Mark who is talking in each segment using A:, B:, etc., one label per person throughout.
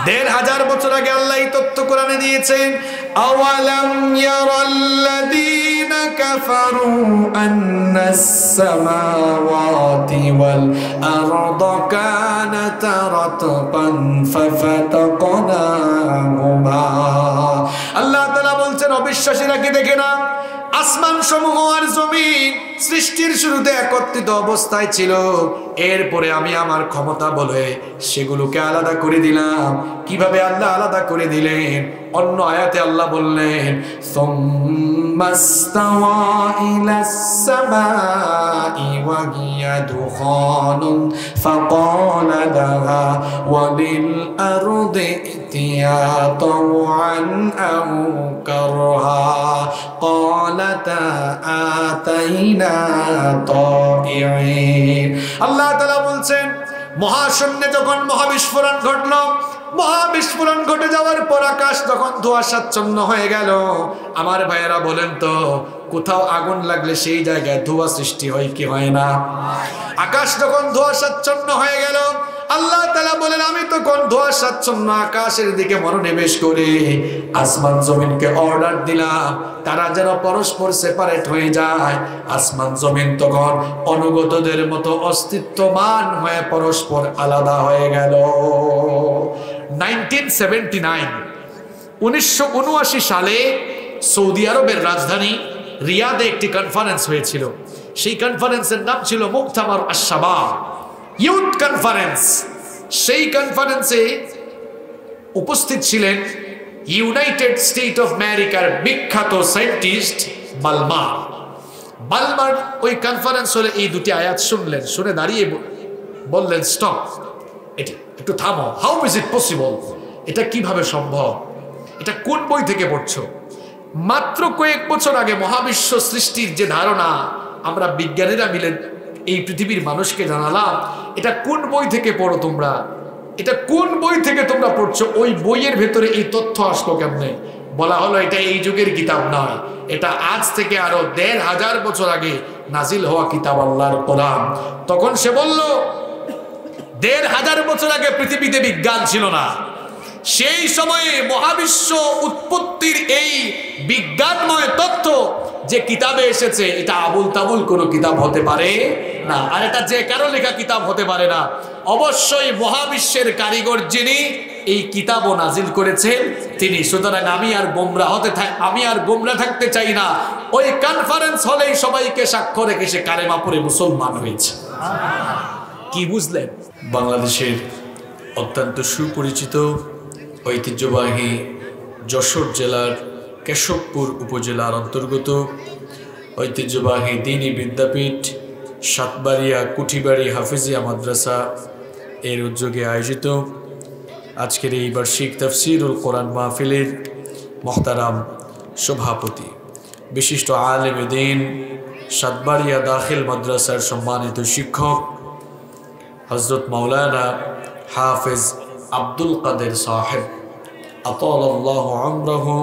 A: 1500 বছর আগে আল্লাহ এই তথ্য কোরআনে দিয়েছেন। আওয়ালাম ইয়ারাল্লাযীনা কাফারু আন্নাস সামাওয়াতি ওয়াল আরদা কানাতা রাতকান ফাফাতাকনাহুমা। আল্লাহ তাআলা বলছেন অবিশ্বাসীরা কি দেখে না আসমান সমূহ আর জমিন সৃষ্টির শুরুতে একত্রিত অবস্থায় ছিল, এরপরে আমি আমার ক্ষমতা বলে সেগুলোকে আলাদা করে দিলাম। কিভাবে আল্লাহ আলাদা করে দিলেন? অন্য আয়াতে আল্লাহ বললেন সুম্মাস্তাওয়া ইলাস সামাই ওয়া হিয়া দুখানুন ফাকালা লাহা ওয়া লিল আরদি ইতিয়া তাওআন আও কারহা ক্বালাতা আতাইনা তাইঈন। আল্লাহ তাআলা বলছেন মহাশূন্যে যখন মহাবিস্ফোরণ ঘটলো, মহাবিস্ফোরণ ঘটে যাওয়ার পর আকাশ যখন ধোঁয়াশাচ্ছন্ন হয়ে গেল, আমার ভাইয়েরা বলেন তো কোথাও আগুন লাগলে সেই জায়গায় ধোঁয়া সৃষ্টি হয় কি হয় না? আকাশ যখন ধোঁয়াশাচ্ছন্ন হয়ে গেল, আল্লাহ তাআলা বলেন আমি তখন ধোঁয়াশাচ্ছন্ন আকাশের দিকে মনোনিবেশ করে আসমান জমিনকে অর্ডার দিলাম তারা যেন পরস্পর সেপারেট হয়ে যায়। আসমান জমিন তখন অনুগতদের মতো অস্তিত্বমান হয়ে পরস্পর আলাদা হয়ে গেল। 1979 সালে সৌদি আরবের রাজধানী রিয়াদে একটি কনফারেন্স হয়েছিল। সেই কনফারেন্সের নাম ছিল মুক্তামার আশ-শাবাব, ইউথ কনফারেন্স। সেই কনফারেন্সে উপস্থিত ছিলেন ইউনাইটেড স্টেট অফ আমেরিকার বিখ্যাত সায়েন্টিস্ট বালমার। বালমার ওই কনফারেন্স হলে এই দুটি আয়াত শুনলেন, শুনে দাঁড়িয়ে বললেন স্টপ, এটি একটু থামো। How is it possible? এটা কিভাবে সম্ভব? এটা কোন বই থেকে পড়ছো? মাত্র কয়েক বছর আগে মহাবিশ্ব সৃষ্টির যে ধারণা আমরা বিজ্ঞানীরা মিলে এই পৃথিবীর মানুষকে জানালাম, এটা কোন বই থেকে পড়ো তোমরা? এটা কোন বই থেকে তোমরা পড়ছো? ওই বইয়ের ভেতরে এই তথ্য আসলো কেমনে? বলা হলো এটা এই যুগের কিতাব নয়, এটা আজ থেকে আরো 1500 বছর আগে নাজিল হওয়া কিতাব আল্লাহর কোরআন। তখন সে বলল 1500 বছর আগে পৃথিবীতে বিজ্ঞান ছিল না। সেই সময়ে মহাবিশ্ব উৎপত্তির এই বিজ্ঞানময় তথ্য যে কিতাবে এসেছে এটা আবুল তাবুল কোনো কিতাব হতে পারে না, আর এটা যে কারো লেখা কিতাব হতে পারে না। অবশ্যই মহাবিশ্বের কারিগর যিনি এই কিতাবও নাজিল করেছেন তিনি। সুতরাং আমি আর গোমরা থাকতে চাই না। ওই কনফারেন্স হলেই সবাইকে সাক্ষ্য রেখে সে কালেমা পড়ে মুসলমান হয়েছে। কি বুঝলেন? বাংলাদেশের অত্যন্ত সুপরিচিত ঐতিহ্যবাহী যশোর জেলার কেশবপুর উপজেলার অন্তর্গত ঐতিহ্যবাহী দ্বীনি বিদ্যাপীঠ সাতবাড়িয়া কুঠিবাড়ি হাফিজিয়া মাদ্রাসা এর উদ্যোগে আয়োজিত আজকের এই বার্ষিক তাফসীরুল কোরআন মাহফিলের মোহতারাম সভাপতি বিশিষ্ট আলেমে দ্বীন সাতবাড়িয়া দাখিল মাদ্রাসার সম্মানিত শিক্ষক হযরত মাওলানা হাফেজ আব্দুল কাদের সাহেব আতালাল্লাহু আমরাহু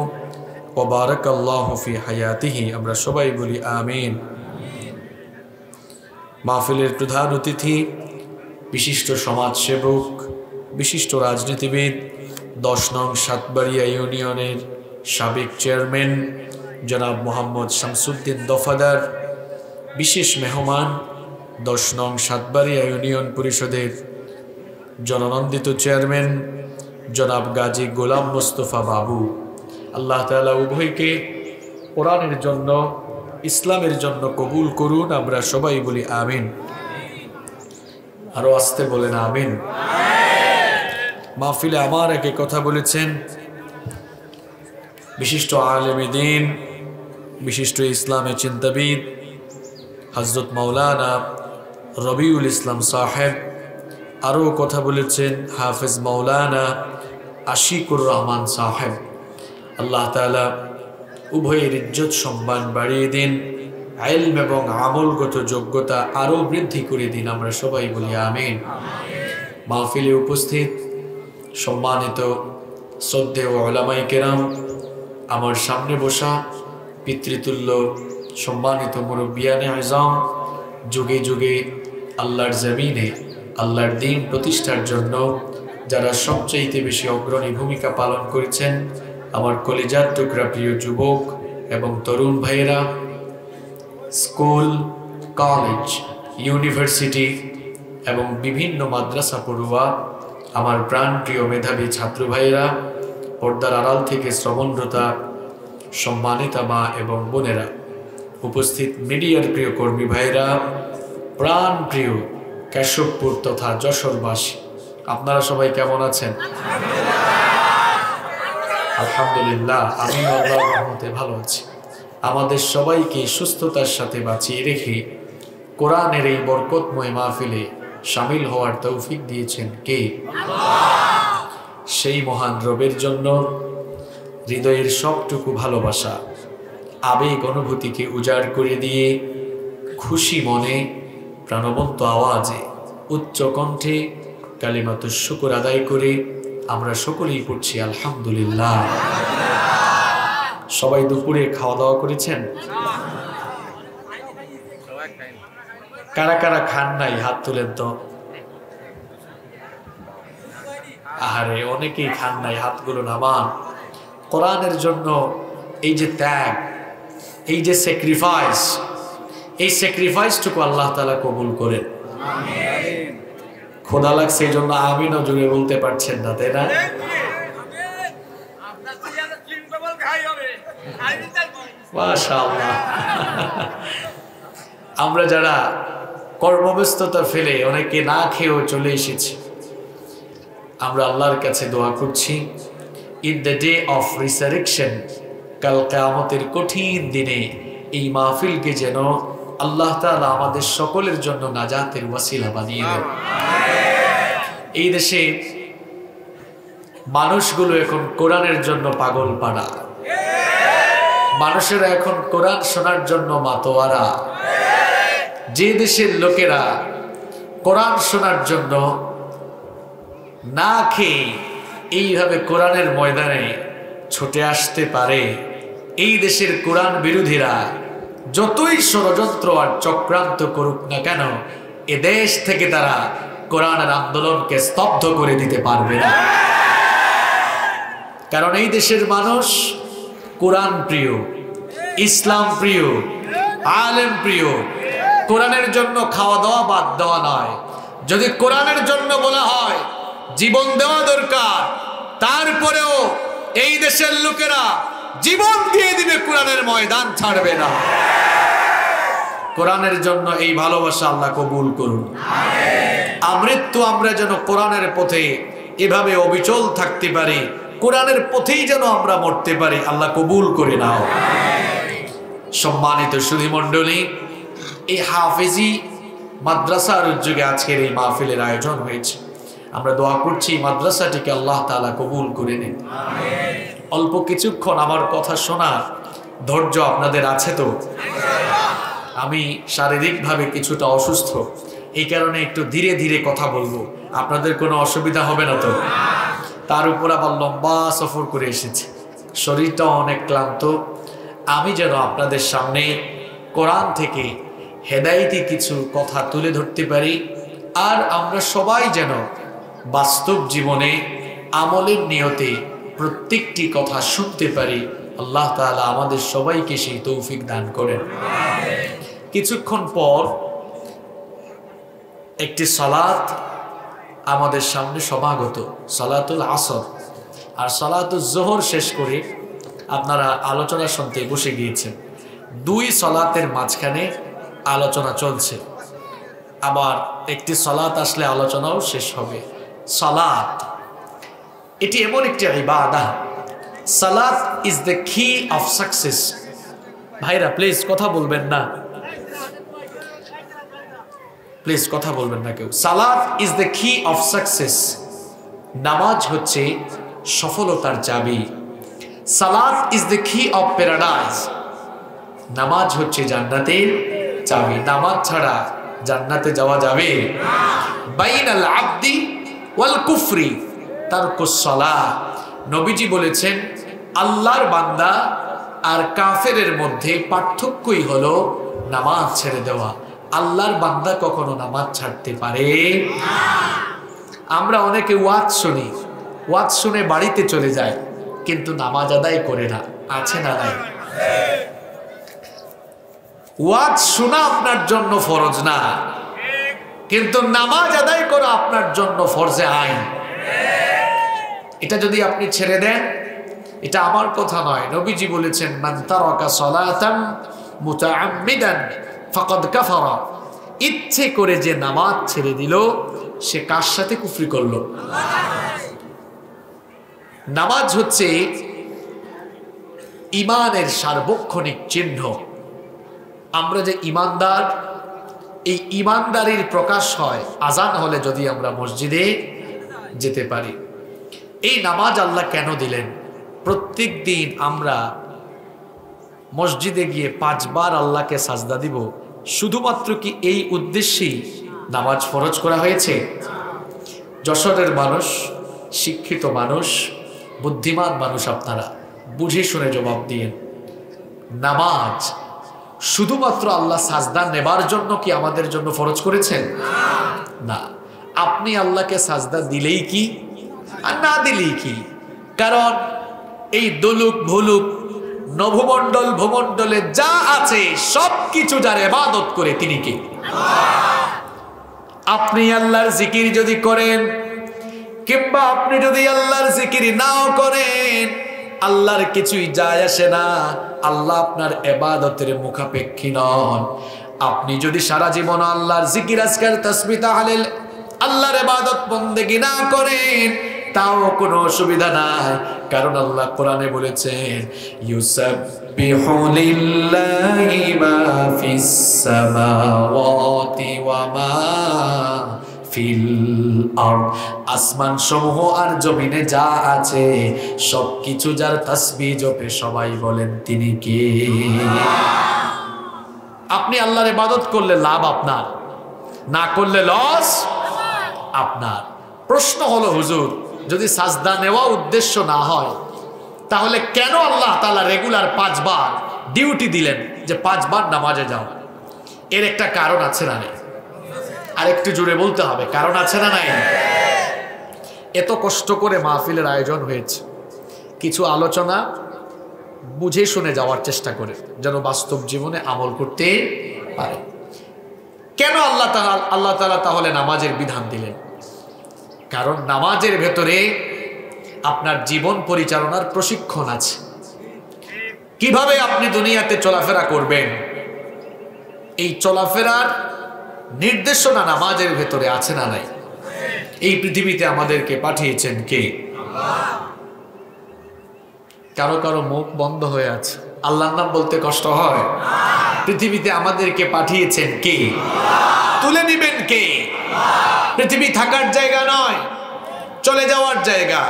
A: ওয়া বারাকাল্লাহু ফি হায়াতিহি, আমরা সবাই বলি আমিন। মাহফিলের প্রধান অতিথি বিশিষ্ট সমাজসেবক, বিশিষ্ট রাজনীতিবিদ, 10 নং সাতবাড়িয়া ইউনিয়নের সাবেক চেয়ারম্যান জনাব মোহাম্মদ শামসুদ্দিন দফাদার, বিশেষ মেহমান 10 নং সাতবাড়িয়া ইউনিয়ন পরিষদের জননন্দিত চেয়ারম্যান জনাব গাজী গোলাম মোস্তফা বাবু। আল্লাহ তাআলা উভয়কে কোরআনের জন্য ইসলামের জন্য কবুল করুন, আমরা সবাই বলি আমিন। আরো আসতে বলেন আমিন। মাহফিলে আমার একে কথা বলেছেন বিশিষ্ট আলেমে দ্বীন, বিশিষ্ট ইসলামী চিন্তাবিদ হযরত মাওলানা রবিউল ইসলাম সাহেব। আরও কথা বলেছেন হাফেজ মাওলানা আশিকুর রহমান সাহেব। আল্লাহ তাআলা উভয়ের ইজ্জত সম্মান বাড়িয়ে দিন, ইলম এবং আমলগত যোগ্যতা আরও বৃদ্ধি করে দিন, আমরা সবাই বলি আমিন। মাহফিলে উপস্থিত সম্মানিত শ্রদ্ধেয় উলামায়ে কেরাম, আমার সামনে বসা পিতৃতুল্য সম্মানিত মুরব্বিয়ানে আযম, যুগে যুগে আল্লাহর জমিনে আল্লাহর দ্বীন প্রতিষ্ঠার জন্য যারা সবচাইতে বেশি অগ্রণী ভূমিকা পালন করেছেন, আমার কলিজার টুকরা প্রিয় যুবক এবং তরুণ ভাইয়েরা, স্কুল, কলেজ, ইউনিভার্সিটি এবং বিভিন্ন মাদ্রাসা পড়ুয়া আমার প্রাণপ্রিয় মেধাবী ছাত্র ভাইয়েরা, পর্দার আড়াল থেকে শ্রবণরতা সম্মানিতা মা এবং বোনেরা, উপস্থিত মিডিয়ার প্রিয় কর্মী ভাইয়েরা, প্রাণ প্রিয় কেশবপুর তথা যশোরবাসী, আপনারা সবাই কেমন আছেন? আলহামদুলিল্লাহ, আমি আল্লাহর রহমতে ভালো আছি। আমাদের সবাইকে সুস্থতার সাথে বাঁচিয়ে রেখে কোরআনের এই বরকতময় মাহফিলে শামিল হওয়ার তৌফিক দিয়েছেন কে? সেই মহান রবের জন্য হৃদয়ের সবটুকু ভালোবাসা, আবেগ অনুভূতিকে উজাড় করে দিয়ে খুশি মনে প্রাণবন্ত আওয়াজে উচ্চ কণ্ঠে কালিমাতুশ শুকর আদায় করে আমরা সকলেই পড়ছি আলহামদুলিল্লাহ। সবাই দুপুরে খাওয়া দাওয়া করেছেন? কারা কারা খান নাই হাত তুলেন তো। আহারে, অনেকেই খান নাই, হাতগুলো নামান। কোরআনের জন্য এই যে ত্যাগ, এই যে স্যাক্রিফাইস, এই স্যাক্রিফাইসটুকু আল্লাহ তাআলা কবুল করেন। খোদা লাগছে এই জন্য আমিনও জুড়ে বলতে পারছেন না, তাই না? মাশাআল্লাহ। আমরা যারা কর্মব্যস্ততা ফেলে অনেকে না খেয়েও চলে এসেছি, আমরা আল্লাহর কাছে দোয়া করছি, in the day of resurrection, কাল কিয়ামতের কঠিন দিনে এই মাহফিলকে যেন আল্লাহ তাআলা আমাদের সকলের জন্য নাজাতের ওয়াসিলা বানিয়ে দেন। এই দেশে মানুষগুলো এখন কোরআনের জন্য পাগল পাড়া, মানুষেরা এখন কোরআন শোনার জন্য মাতোয়ারা। যে দেশের লোকেরা কোরআন শোনার জন্য না খেয়ে এইভাবে কোরআনের ময়দানে ছুটে আসতে পারে, এই দেশের কোরআন বিরোধীরা যতই ষড়যন্ত্র আর চক্রান্ত করুক না কেন, এ দেশ থেকে তারা কোরআনের আন্দোলনকে স্তব্ধ করে দিতে পারবে না। কারণ এই দেশের মানুষ কোরআন প্রিয়, ইসলাম প্রিয়, আলেম প্রিয়। কোরআনের জন্য খাওয়া দাওয়া বাদ দেওয়া নয়। যদি কোরআনের জন্য বলা হয় জীবন দেওয়া দরকার, তারপরেও এই দেশের লোকেরা জীবন দিয়ে দিবে, কোরআনের ময়দান ছাড়বে না। কোরআনের জন্য এই ভালোবাসা আল্লাহ কবুল করুন। আমৃত্যু আমরা যেন কোরআনের পথে এভাবে অবিচল থাকতে পারি, কোরআনের পথেই যেন আমরা মরতে পারি, আল্লাহ কবুল করে নাও। সম্মানিত সুধী মণ্ডলী, এই হাফেজি মাদ্রাসার উদ্যোগে আজকের এই মাহফিলের আয়োজন হয়েছে। আমরা দোয়া করছি মাদ্রাসাটিকে আল্লাহ তাআলা কবুল করে নিন। অল্প কিছুক্ষণ আমার কথা শোনার ধৈর্য আপনাদের আছে তো? আমি শারীরিকভাবে কিছুটা অসুস্থ, এই কারণে একটু ধীরে ধীরে কথা বলবো, আপনাদের কোনো অসুবিধা হবে না তো? তার উপর আবার লম্বা সফর করে এসেছি, শরীরটাও অনেক ক্লান্ত। আমি যেন আপনাদের সামনে কোরআন থেকে হেদায়েতি কিছু কথা তুলে ধরতে পারি, আর আমরা সবাই যেন বাস্তব জীবনে আমলের নিয়তে প্রত্যেকটি কথা শুনতে পারি। আল্লাহ তাআলা আমাদের সবাইকে সেই তৌফিক দান করেন। কিছুক্ষণ পর একটি সালাত আমাদের সামনে সমাগত, সালাতুল আসর। আর সালাতুল জোহর শেষ করে আপনারা আলোচনা শুনতে বসে গিয়েছেন। দুই সালাতের মাঝখানে আলোচনা চলছে, আবার একটি সালাত আসলে আলোচনাও শেষ হবে। সালাত এটি এমন একটি ইবাদত, সালাত ইজ দ্য কি অফ সাকসেস। ভাইরা প্লিজ কথা বলবেন না, প্লিজ কথা বলবেন না কেউ। সালাত ইজ দ্য কি অফ সাকসেস। নামাজ হচ্ছে সফলতার চাবি। সালাত ইজ দ্য কি অফ প্যারাডাইস। নামাজ হচ্ছে জান্নাতের চাবি। নামাজ ছাড়া জান্নাতে যাওয়া যাবে? বাইনাল আবদি ওয়াল কুফরি তারকুস সালাহ। নবীজি বলেছেন আল্লাহর বান্দা আর কাফেরের মধ্যে পার্থক্যই হলো নামাজ ছেড়ে দেওয়া। আল্লাহর বান্দা কখনো নামাজ ছাড়তে পারে না। আমরা অনেকে ওয়াজ শুনি, ওয়াজ শুনে বাড়িতে চলে যায়, কিন্তু নামাজ আদায় করে না। আছে না নাই? ওয়াজ শোনা আপনার জন্য ফরজ না, কিন্তু নামাজ আদায় করা আপনার জন্য ফরজে আইন। এটা যদি আপনি ছেড়ে দেন, এটা আমার কথা নয়, নবীজি বলেছেন, মান তারাকা সালাতান মুতাআম্মিদান ফাকাদ কাফারা। ইচ্ছে করে যে নামাজ ছেড়ে দিল, সে কার সাথে কুফরি করলো? নামাজ হচ্ছে ঈমানের সার্বক্ষণিক চিহ্ন। আমরা যে ঈমানদার, এই ঈমানদারির প্রকাশ হয় আজান হলে যদি আমরা মসজিদে যেতে পারি। এই নামাজ আল্লাহ কেন দিলেন? প্রত্যেক দিন আমরা মসজিদে গিয়ে 5 বার আল্লাহকে সাজদা দিব, শুধুমাত্র কি এই উদ্দেশ্যেই নামাজ ফরজ করা হয়েছে? যশোরের মানুষ, শিক্ষিত মানুষ, বুদ্ধিমান মানুষ, আপনারা বুঝে শুনে জবাব দিয়েন, নামাজ শুধুমাত্র আল্লাহ সাজদা নেবার জন্য কি আমাদের জন্য ফরজ করেছেন? না। আপনি আল্লাহকে সাজদা দিলেই কি আর না দিলেই কি? কারণ এই দলুক ভুলুক নভমণ্ডল ভূমণ্ডলে যা আছে সব কিছু যার ইবাদত করে তিনি কে? আপনি আল্লাহর জিকির যদি করেন, কিংবা আপনি যদি আল্লাহর জিকির নাও করেন, আল্লাহর কিছুই যায় আসে না। আল্লাহ আপনার ইবাদতের মুখাপেক্ষী নন। আপনি যদি সারা জীবন আল্লাহর জিকির আজকার তাসবিহ তাহলিল আল্লাহর ইবাদত বন্দেগী না করেন, তাও কোনো অসুবিধা নাই। কারণ আল্লাহ কোরআনে বলেছেন, ইউসাব্বিহু লিল্লাহি মা ফিস সামাওয়াতি ওয়া মা ফিল আরদ। আসমান সমূহ আর জমিনে যা আছে সবকিছু যার তাসবিহ জপে। সবাই বলেন তিনি কে? আপনি আল্লাহর ইবাদত করলে লাভ আপনার, না করলে লস আপনার। প্রশ্ন হলো, হুজুর, যদি সাজদা নেওয়া উদ্দেশ্য না হয়, তাহলে কেন আল্লাহ তাআলা রেগুলার 5 বার ডিউটি দিলেন যে 5 বার নামাজে যাও? এর একটা কারণ আছে না নাই? আরেকটু জোরে বলতে হবে, কারণ আছে না নাই? এত কষ্ট করে মাহফিলের আয়োজন হয়েছে, কিছু আলোচনা বুঝে শুনে যাওয়ার চেষ্টা করে, যেন বাস্তব জীবনে আমল করতে পারে। কেন আল্লাহ তাআলা তাহলে নামাজের বিধান দিলেন? কারণ নামাজের ভেতরে আপনার জীবন পরিচালনার প্রশিক্ষণ আছে। কিভাবে আপনি দুনিয়াতে চলাফেরা করবেন, এই চলাফেরার নির্দেশনা নামাজের ভেতরে আছে না নাই? এই পৃথিবীতে আমাদেরকে পাঠিয়েছেন কে? কারো কারো মুখ বন্ধ হয়ে আছে, আল্লাহর নাম বলতে কষ্ট হয়। পৃথিবীতে আমাদেরকে পাঠিয়েছেন কে? তুলে নিবেন কে? পৃথিবী থাকার জায়গা নয়, চলে যাওয়ার জায়গা।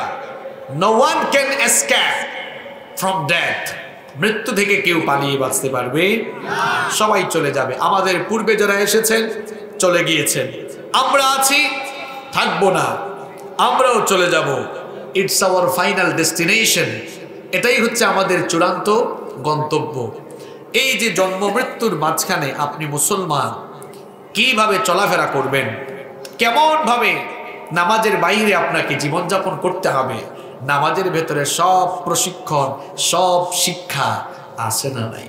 A: No one can escape from death. মৃত্যু থেকে কেউ পালিয়ে বাঁচতে পারবে? সবাই চলে যাবে। আমাদের পূর্বে যারা এসেছেন চলে গিয়েছেন, আমরা আছি, থাকবো না, আমরাও চলে যাব। It's hour final destination. এটাই হচ্ছে আমাদের চূড়ান্ত গন্তব্য। এই যে জন্ম মৃত্যুর মাঝখানে আপনি মুসলমান কিভাবে চলাফেরা করবেন, কেমন ভাবে নামাজের বাইরে আপনাকে জীবনযাপন করতে হবে, নামাজের ভেতরে সব প্রশিক্ষণ, সব শিক্ষা আছে না নাই?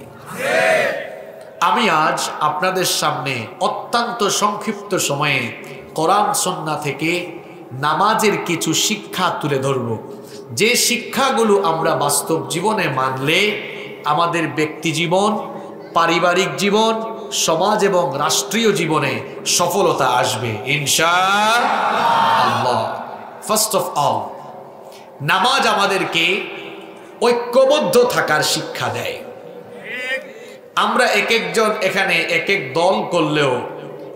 A: আমি আজ আপনাদের সামনে অত্যন্ত সংক্ষিপ্ত সময়ে কোরআন সুন্নাহ থেকে নামাজের কিছু শিক্ষা তুলে ধরব, যে শিক্ষাগুলো আমরা বাস্তব জীবনে মানলে আমাদের ব্যক্তি জীবন, পারিবারিক জীবন, সমাজ এবং রাষ্ট্রীয় জীবনে সফলতা আসবে ইনশাআল্লাহ। ফার্স্ট অফ অল, নামাজ আমাদেরকে ঐক্যবদ্ধ থাকার শিক্ষা দেয়। আমরা এক একজন এখানে এক এক দল করলেও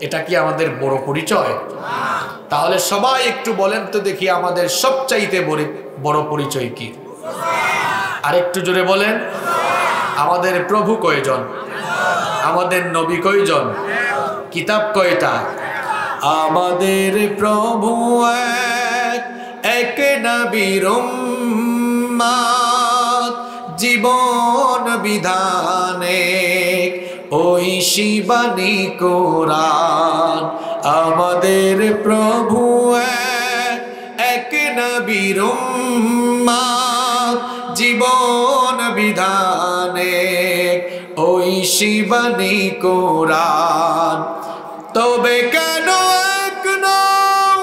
A: এটা কি আমাদের বড় পরিচয়? তাহলে সবাই একটু বলেন তো দেখি, আমাদের সবচাইতে বড় পরিচয় কি? আরেকটু জোরে বলেন। আমাদের প্রভু কয়জন? আমাদের নবী কয়জন? কিতাব কয়টা? আমাদের প্রভু এক, এক নবীর উম্মত, জীবন বিধানে ওই শিবানী কোরআন। আমাদের প্রভু এক, নবীর উম্মত জীবন বিধানে ওই শিবানী কোরআন তবে কেন এক নও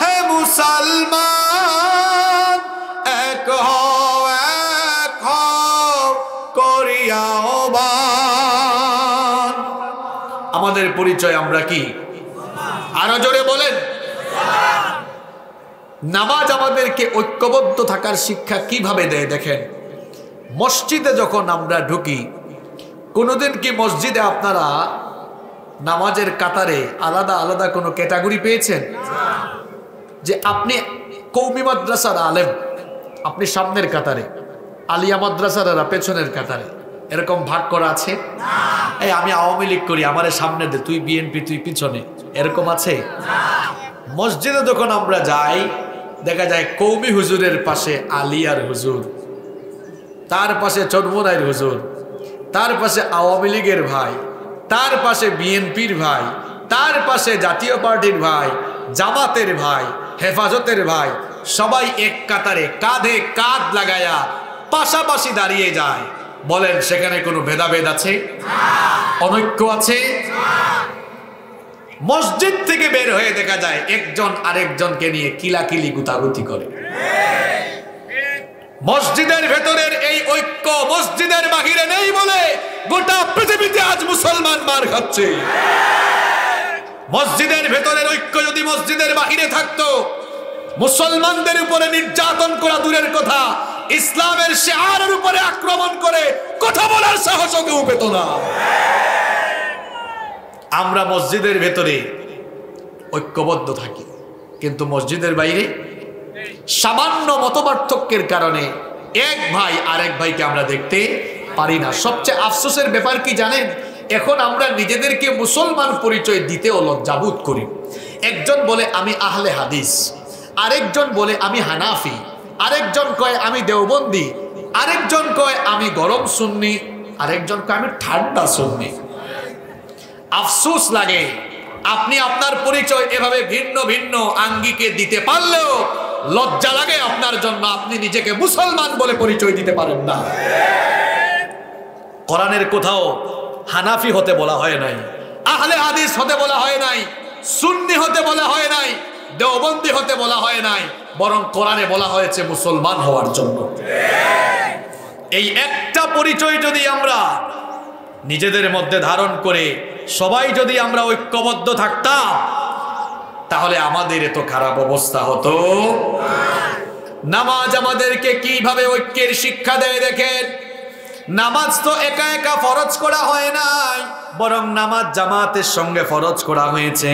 A: হে মুসলমান এক হও করিয়া আহ্বান। আমাদের পরিচয় আমরা কি? আরো জোরে বলেন। নামাজ আমাদেরকে ঐক্যবদ্ধ থাকার শিক্ষা কিভাবে দেয় দেখেন। মসজিদে যখন আমরা ঢুকি, কোনোদিন কি মসজিদে আপনারা নামাজের কাতারে আলাদা আলাদা কোনো ক্যাটাগরি পেয়েছেন? যে আপনি কওমি মাদ্রাসার আলেম, আপনি সামনের কাতারে, আলিয়া মাদ্রাসারা পেছনের কাতারে, এরকম ভাগ করা আছে? এই আমি আওয়ামী লীগ করি, আমারে সামনে দে, তুই বিএনপি তুই পিছনে, এরকম আছে? মসজিদে যখন আমরা যাই দেখা যায় কওমি হুজুরের পাশে আলিয়ার হুজুর, তার পাশে চরমোনাইর হুজুর, তার পাশে আওয়ামী লীগের ভাই, তার পাশে বিএনপির ভাই, তার পাশে জাতীয় পার্টির ভাই, জামাতের ভাই, হেফাজতের ভাই, সবাই এক কাতারে কাঁধে কাঁধ লাগায়া পাশাপাশি দাঁড়িয়ে যায়। বলেন সেখানে কোনো ভেদাভেদ আছে? অনৈক্য আছে? মসজিদ থেকে বের হয়ে দেখা যায় একজন আরেকজনকে নিয়ে কিলাকিলি গুতাগুতি করে। মসজিদের ভেতরের এই ঐক্য মসজিদের বাহিরে নেই বলে গোটা পৃথিবীতে আজ মুসলমান মার খাচ্ছে। মসজিদের ভেতরের ঐক্য যদি মসজিদের বাহিরে থাকতো, মুসলমানদের উপরে নির্যাতন করা দূরের কথা, ইসলামের শিআরের উপরে আক্রমণ করে কথা বলার সাহসও কেউ পেত না। আমরা মসজিদের ভেতরে ঐক্যবদ্ধ থাকি, কিন্তু মসজিদের বাইরে সামান্য মতপার্থক্যের কারণে এক ভাই আরেক ভাইকে আমরা দেখতে পারি না। সবচেয়ে আফসোসের ব্যাপার কি জানেন? এখন আমরা নিজেদেরকে মুসলমান পরিচয় দিতেও লজ্জাবোধ করি। একজন বলে আমি আহলে হাদিস, আরেকজন বলে আমি হানাফি, আরেকজন কয় আমি দেওবন্দি, আরেকজন কয় আমি গরম সুন্নি, আরেকজন কয় আমি ঠান্ডা সুন্নি। আফসোস লাগে আপনি আপনার পরিচয় এভাবে ভিন্ন ভিন্ন আঙ্গিকে দিতে পারলেও লজ্জা লাগে আপনার জন্য, আপনি নিজেকে মুসলমান বলে পরিচয় দিতে পারেন না। কোরআনের কোথাও হানাফি হতে বলা হয় নাই, আহলে হাদিস হতে বলা হয় নাই, সুন্নি হতে বলা হয় নাই, দেওবন্দি হতে বলা হয় নাই, বরং কোরআনে বলা হয়েছে মুসলমান হওয়ার জন্য। এই একটা পরিচয় যদি আমরা নিজেদের মধ্যে ধারণ করে সবাই যদি আমরা ঐক্যবদ্ধ থাকতাম, তাহলে আমাদের এত খারাপ অবস্থা হতো। নামাজ আমাদেরকে কিভাবে ঐক্যের শিক্ষা দেয় দেখেন। নামাজ তো একা একা ফরজ করা হয় নাই, বরং নামাজ জামাতের সঙ্গে ফরজ করা হয়েছে।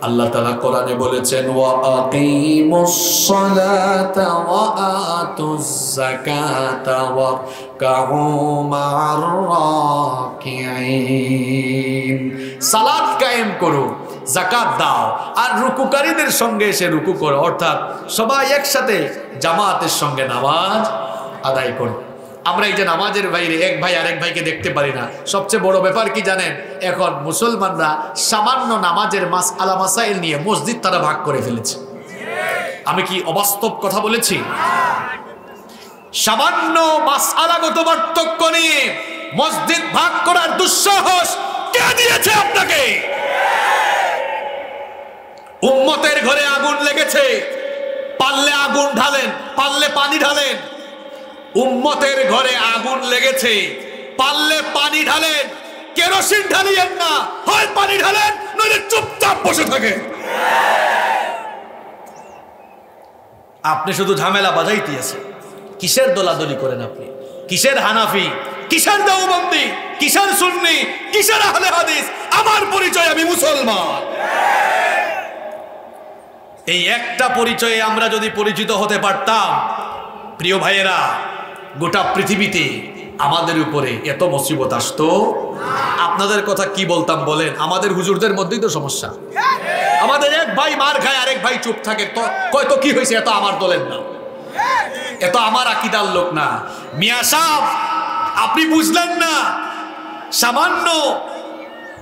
A: আল্লাহ তাআলা কোরআনে বলেছেন ওয়া আকিমুস সালাতা ওয়া আতুজ যাকাতা ওয়া কাউ মা'আর রাকিঈন। সালাত কায়েম করো, যাকাত দাও, আর রুকুকারীদের সঙ্গে এসে রুকু করো, অর্থাৎ সবাই একসাথে জামাতের সঙ্গে নামাজ আদায় করো। আমরা এই যে নামাজের বাইরে এক ভাই আরেক ভাইকে দেখতে পারি না। সবচেয়ে বড় ব্যাপার কি জানেন? এখন মুসলমানরা সামান্য নামাজের মাসআলা মাসাইল নিয়ে মসজিদ তারা ভাগ করে ফেলেছে। আমি কি অবাস্তব কথা বলেছি? সামান্য মাসআলাগত পার্থক্য নিয়ে মসজিদ ভাগ করার দুঃসাহস কে দিয়েছে আপনাকে? উম্মতের ঘরে আগুন লেগেছে, পারলে আগুন ঢালেন, পারলে পানি ঢালেন। উম্মতের ঘরে আগুন লেগেছে, পারলে পানি ঢালেন, কেরোসিন ঢালিয়েন না, হয় পানি ঢালেন নইলে চুপচাপ বসে থাকেন। আপনি শুধু ঝামেলা বাজাইতে আছেন। কিসের দলাদলি করেন আপনি? কিসের হানাফি, কিসের দেওবন্দি, কিসের সুন্নি, কিসের আহলে হাদিস? আমার পরিচয় আমি মুসলমান। এই একটা পরিচয়ে আমরা যদি পরিচিত হতে পারতাম, প্রিয় ভাইয়েরা, গোটা পৃথিবীতে আমাদের উপরে এত মুসিবত আসতো। আপনাদের কথা কি বলতাম বলেন? আমাদের হুজুরদের মধ্যেই তো সমস্যা। আমাদের এক ভাই মার খায়, আরেক ভাই চুপ থাকে, তো কয় তো কি হয়েছে, এত আমার দলের না, এত আমার আকীদার লোক না। মিয়া সাহেব, আপনি বুঝলেন না, সামান্য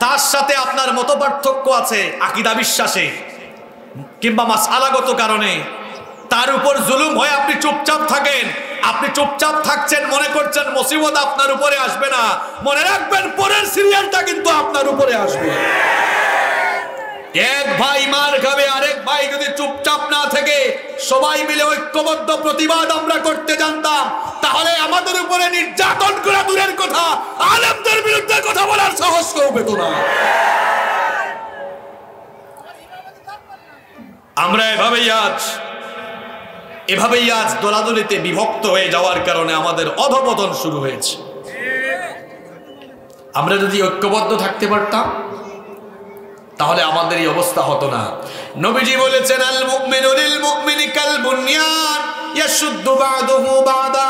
A: তার সাথে আপনার মতপার্থক্য আছে আকীদা বিশ্বাসে কিংবা মাসআলাগত কারণে, তার উপর জুলুম হয় আপনি চুপচাপ থাকেন, আপনি চুপচাপ থাকছেন মনে করছেন মুসিবত আপনার উপরে আসবে না, মনে রাখবেন পরের সিরিয়ালটা কিন্তু আপনার উপরে আসবে। এক ভাই মার খাবে, আরেক ভাই যদি চুপচাপ না থেকে সবাই মিলে ঐক্যবদ্ধ প্রতিবাদ আমরা করতে জানতাম, তাহলে আমাদের উপরে নির্যাতন করা দূরের কথা, আলেমদের বিরুদ্ধে কথা বলার সাহস কেউ পেত না। আমরা এভাবেই আজ দলাদলিতে বিভক্ত হয়ে যাওয়ার কারণে আমাদের অধপতন শুরু হয়েছে। আমরা যদি ঐক্যবদ্ধ থাকতে পারতাম তাহলে আমাদের এই অবস্থা হতো না। নবীজি বলেছেন, আল মুমিনু লিল মুমিনি কাল বুনয়ান ইয়াশুদ্দু বা'দুহু বা'দা।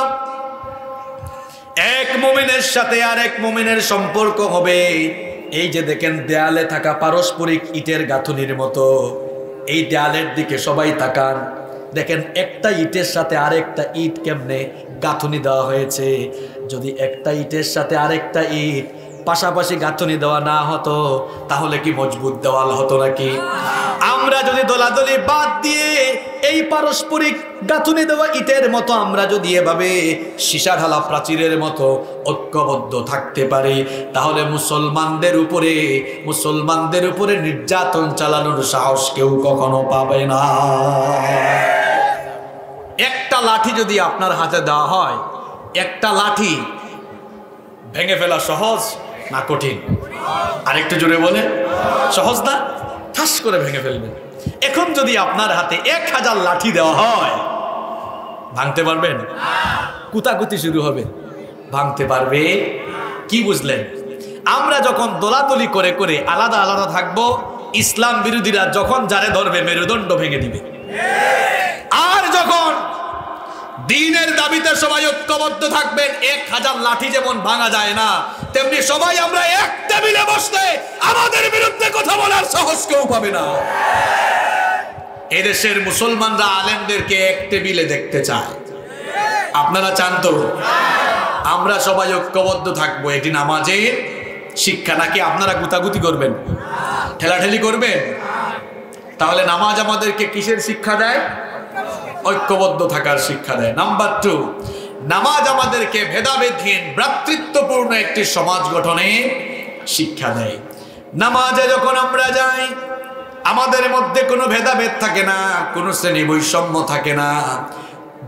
A: এক মুমিনের সাথে আরেক মুমিনের সম্পর্ক হবে এই যে দেখেন দেয়ালে থাকা পারস্পরিক ইটের গাঁথুনির মতো। এই দেয়ালের দিকে সবাই তাকান, দেখেন একটা ইটের সাথে আরেকটা ইট কেমনে গাঁথুনি দেওয়া হয়েছে। যদি একটা ইটের সাথে আরেকটা ইট পাশাপাশি গাঁথুনি দেওয়া না হতো তাহলে কি মজবুত দেওয়াল হতো নাকি? আমরা যদি দলাদলি বাদ দিয়ে এই পারস্পরিক গাঁথুনি দেওয়া ইটের মতো আমরা যদি এভাবে সীসা ঢালা প্রাচীরের মতো ঐক্যবদ্ধ থাকতে পারি, তাহলে মুসলমানদের উপরে নির্যাতন চালানোর সাহস কেউ কখনো পাবে না। একটা লাঠি যদি আপনার হাতে দেওয়া হয়, একটা লাঠি ভেঙে ফেলা সহজ না কঠিন? আরেকটু জোরে বলে, সহজ না? ঠাস করে ভেঙে ফেলবেন। এখন যদি আপনার হাতে 1000 লাঠি দেওয়া হয়, ভাঙতে পারবেন? কুতাকুতি শুরু হবে, ভাঙতে পারবে? কি বুঝলেন? আমরা যখন দোলাদলি করে করে আলাদা আলাদা থাকবো, ইসলাম বিরোধীরা যখন যারে ধরবে মেরুদণ্ড ভেঙে দিবে। আর যখন দ্বীনের দাবিতে সবাই ঐক্যবদ্ধ থাকবেন, 1000 লাঠি যেমন ভাঙা যায় না, তেমনি সবাই আমরা এক টেবিলে বসতে আমাদের বিরুদ্ধে কথা বলার সাহস কেউ পাবে না। এদেশের মুসলমানরা আলেমদেরকে এক টেবিলে দেখতে চায়। আপনারা চান তো? আমরা সবাই ঐক্যবদ্ধ থাকবো, এটি নামাজের শিক্ষা। নাকি আপনারা গুতাগুতি করবেন, ঠেলাঠেলি করবেন? তাহলে নামাজ আমাদেরকে কিসের শিক্ষা দেয়? ঐক্যবদ্ধ থাকার শিক্ষা দেয়। নাম্বার 2, নামাজ আমাদেরকে ভেদাভেদহীন ভ্রাতৃত্বপূর্ণ একটি সমাজ গঠনে শিক্ষা দেয়। নামাজে যখন আমরা যাই আমাদের মধ্যে কোনো ভেদাভেদ থাকে না, কোনো শ্রেণী বৈষম্য থাকে না।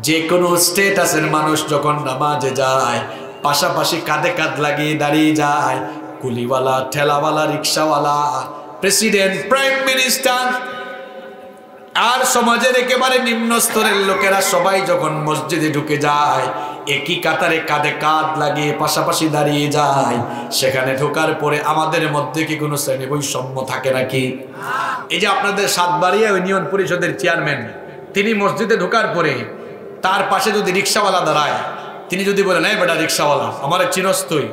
A: যে কোনো স্টেটাসের মানুষ যখন নামাজে যায় পাশাপাশি কাঁধে কাঁধ লাগিয়ে দাঁড়িয়ে যায়। কুলিওয়ালা, ঠেলাওয়ালা, রিক্সাওয়ালা, প্রেসিডেন্ট, প্রাইম মিনিস্টার আর সমাজের একেবারে নিম্ন স্তরের লোকেরা সবাই যখন মসজিদে ঢুকে যায় একই কাতারে কাঁধে কাঁধ লাগিয়ে পাশাপাশি দাঁড়িয়ে যায়। সেখানে ঢোকার পরে আমাদের মধ্যে কি কোনো শ্রেণী বৈষম্য থাকে নাকি? এই যে আপনাদের সাতবাড়িয়া ইউনিয়ন পরিষদের চেয়ারম্যান, তিনি মসজিদে ঢোকার পরে তার পাশে যদি রিক্সাওয়ালা দাঁড়ায়, তিনি যদি বলেন, এই বেটা রিক্সাওয়ালা, আমার চিনস তুই?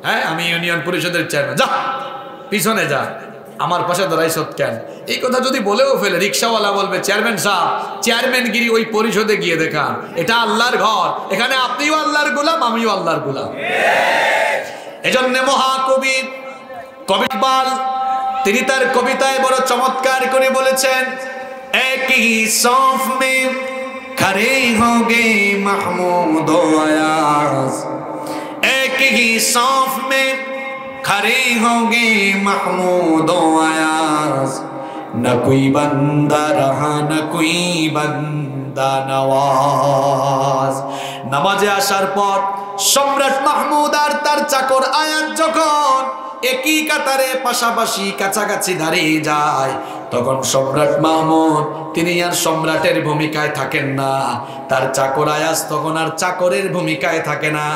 A: হ্যাঁ, আমি ইউনিয়ন পরিষদের চেয়ারম্যান, যা পিছনে যা, আমার পাশে দাঁড়াইছ কেন? এই কথা যদি বলেও ফেলে, রিক্সাওয়ালা বলবে, চেয়ারম্যান সাহেব, চেয়ারম্যানগিরি ওই পরিষদে গিয়ে দেখান, এটা আল্লাহর ঘর, এখানে আপনিও আল্লাহর গোলাম, আমিও আল্লাহর গোলাম। এজন্য মহাকবি কবি ইকবাল তিনি তার কবিতায় বড় চমৎকার করে বলেছেন, এক হি সফ মে খড়ে হোগে মাহমুদ ও আয়াজ, এক হি সফ মে खड़े होंगे महमूद व अयाज, न कोई बंदा रहा न कोई बंदा नवाज। নামাজে আসার পর সম্রাট মাহমুদ আর তার চাকর আয়াজ যখন একই কাতারে পাশাপাশি কাছাকাছি দাঁড়িয়ে যায়, তখন সম্রাট মাহমুদ তিনি আর সম্রাটের ভূমিকায় থাকেন না, তার চাকর আয়াজ তখন আর চাকরের ভূমিকায় থাকে না।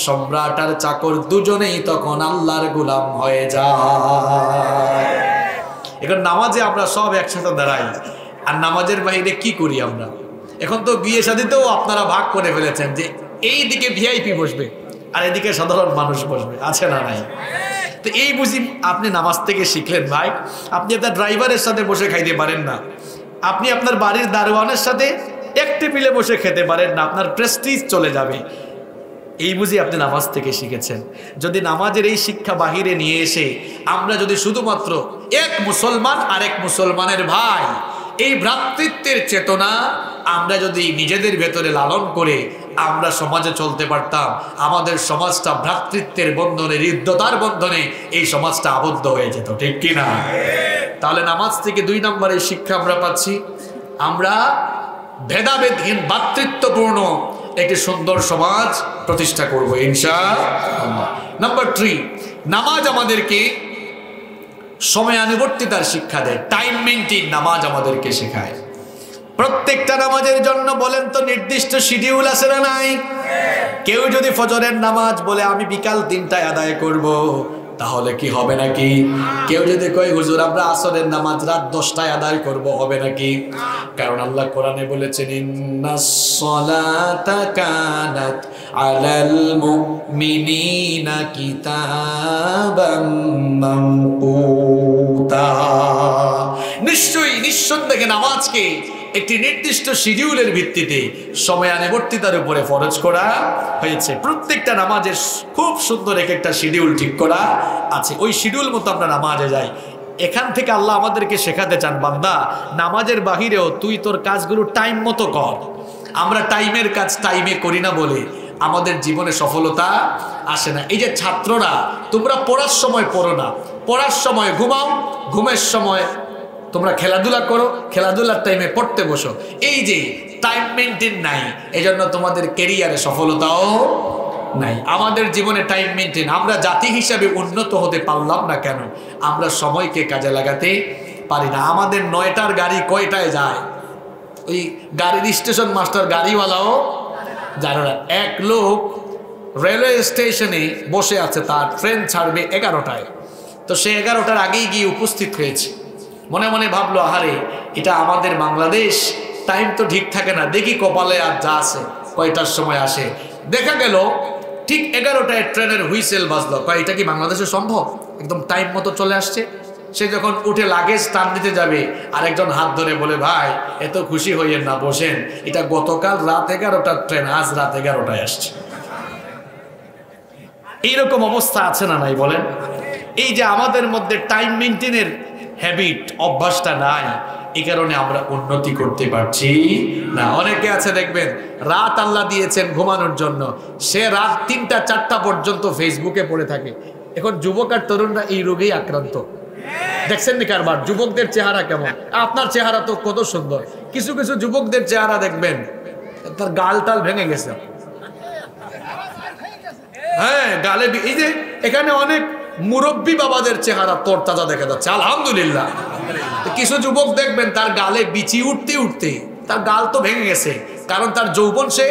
A: সম্রাট আর চাকর দুজনেই তখন আল্লাহর গোলাম হয়ে যায়। এখন নামাজে আমরা সব একসাথে দাঁড়াই, আর নামাজের বাইরে কি করি আমরা? এখন তো বিয়ে শাদীতেও আপনারা ভাগ করে ফেলেছেন যে এই দিকে ভিআইপি বসবে আর এদিকে সাধারণ মানুষ বসবে, আছে না নাই? তো এই বুঝি আপনি নামাজ থেকে শিখলেন ভাই। আপনি আপনার ড্রাইভারের সাথে বসে খাইতে পারেন না, আপনি আপনার বাড়ির দারোয়ানের সাথে এক টেবিলে বসে খেতে পারেন না, আপনার প্রেস্টিজ চলে যাবে। এই বুঝি আপনি নামাজ থেকে শিখেছেন। যদি নামাজের এই শিক্ষা বাহিরে নিয়ে এসে আমরা যদি শুধুমাত্র এক মুসলমান আরেক মুসলমানের ভাই, এই ভ্রাতৃত্বের চেতনা আমরা যদি নিজেদের ভেতরে লালন করে আমরা সমাজে চলতে পারতাম, আমাদের সমাজটা ভ্রাতৃত্বের বন্ধনে, হৃদ্যতার বন্ধনে এই সমাজটা আবদ্ধ হয়ে যেত, ঠিক কিনা? তাহলে নামাজ থেকে 2 নম্বরের শিক্ষা আমরা পাচ্ছি, আমরা ভেদাভেদহীন ভ্রাতৃত্বপূর্ণ একটি সুন্দর সমাজ প্রতিষ্ঠা করব ইনশাআল্লাহ। নাম্বার 3, নামাজ আমাদেরকে সময়ানুবর্তিতার শিক্ষা দেয়, টাইম মেইনটেইন নামাজ আমাদেরকে শেখায়। প্রত্যেকটা নামাজের জন্য বলেন তো নির্দিষ্ট শিডিউল আছে না নাই? কেউ যদি ফজরের নামাজ বলে আমি বিকাল 3টায় আদায় করব, তাহলে কি হবে নাকি? কেউ যদি কয় হুজুর আমরা আসরের নামাজ রাত 10টায় আদায় করব, হবে নাকি? কারণ আল্লাহ কোরআনে বলেছেন ইন্নাস সালাতা কানাত আলাল মুমিনিনা কিতাবাম মাওকুতা। নিশ্চয়ই নিঃসন্দেহে নামাজকে একটি নির্দিষ্ট শিডিউলের ভিত্তিতে সময়ানুবর্তিতার উপরে ফরজ করা হয়েছে। প্রত্যেকটা নামাজের খুব সুন্দর একটা শিডিউল ঠিক করা আছে, ওই শিডিউল মতো আমরা নামাজে যাই। এখান থেকে আল্লাহ আমাদেরকে শেখাতে চান, বান্দা নামাজের বাহিরেও তুই তোর কাজগুলো টাইম মতো কর। আমরা টাইমের কাজ টাইমে করি না বলে আমাদের জীবনে সফলতা আসে না। এই যে ছাত্ররা, তোমরা পড়ার সময় পড়ো না, পড়ার সময় ঘুমাও, ঘুমের সময় তোমরা খেলাধুলা করো, খেলাধুলার টাইমে পড়তে বসো। এই যে টাইম মেনটেন নাই, এই জন্য তোমাদের ক্যারিয়ারে সফলতাও নাই। আমাদের জীবনে টাইম মেনটেন, আমরা জাতি হিসাবে উন্নত হতে পারলাম না কেন? আমরা সময়কে কাজে লাগাতে পারি না। আমাদের 9টার গাড়ি কয়টায় যায়? ওই গাড়ির স্টেশন মাস্টার গাড়িওয়ালাও জানে না। এক লোক রেলওয়ে স্টেশনে বসে আছে, তার ট্রেন ছাড়বে 11টায়, তো সে 11টার আগেই গিয়ে উপস্থিত হয়েছে। মনে মনে ভাবলো আহারে এটা আমাদের বাংলাদেশ, টাইম তো ঠিক থাকে না, দেখি কপালে আর যা আছে কয়টার সময় আসে। দেখা গেল ঠিক 11টায় ট্রেনের হুইসেল বাজলো। এটা কি বাংলাদেশে সম্ভব? একদম টাইম মতো চলে আসছে। সে যখন উঠে লাগেজ টান দিতে যাবে, আরেকজন হাত ধরে বলে ভাই এত খুশি হইয়েন না, বসেন, এটা গতকাল রাত 11টার ট্রেন, আজ রাত 11টায় আসছে। এইরকম অবস্থা আছে না নাই বলেন? এই যে আমাদের মধ্যে টাইম মেনটেনের হ্যাবিট, অভ্যাসটা নাই, এই কারণে আমরা উন্নতি করতে পারছি না। অনেকে আছে দেখবেন রাত আল্লাহ দিয়েছেন ঘুমানোর জন্য, সে রাত 3টা 4টা পর্যন্ত ফেসবুকে পড়ে থাকে। এখন যুবক আর তরুণরা এই রোগেই আক্রান্ত। দেখছেন নি কারবার? যুবকদের চেহারা কেমন? আপনার চেহারা তো কত সুন্দর, কিছু কিছু যুবকদের চেহারা দেখবেন তার গাল টাল ভেঙে গেছে। হ্যাঁ গালে, এই যে এখানে অনেক মুরব্বী বাবাদের চেহারা তরতাজা দেখা যাচ্ছে আলহামদুলিল্লাহ। কিছু যুবক দেখবেন তার গালে বিচি উঠতে উঠতে তার গাল তো ভেঙে গেছে, কারণ তার যৌবন সে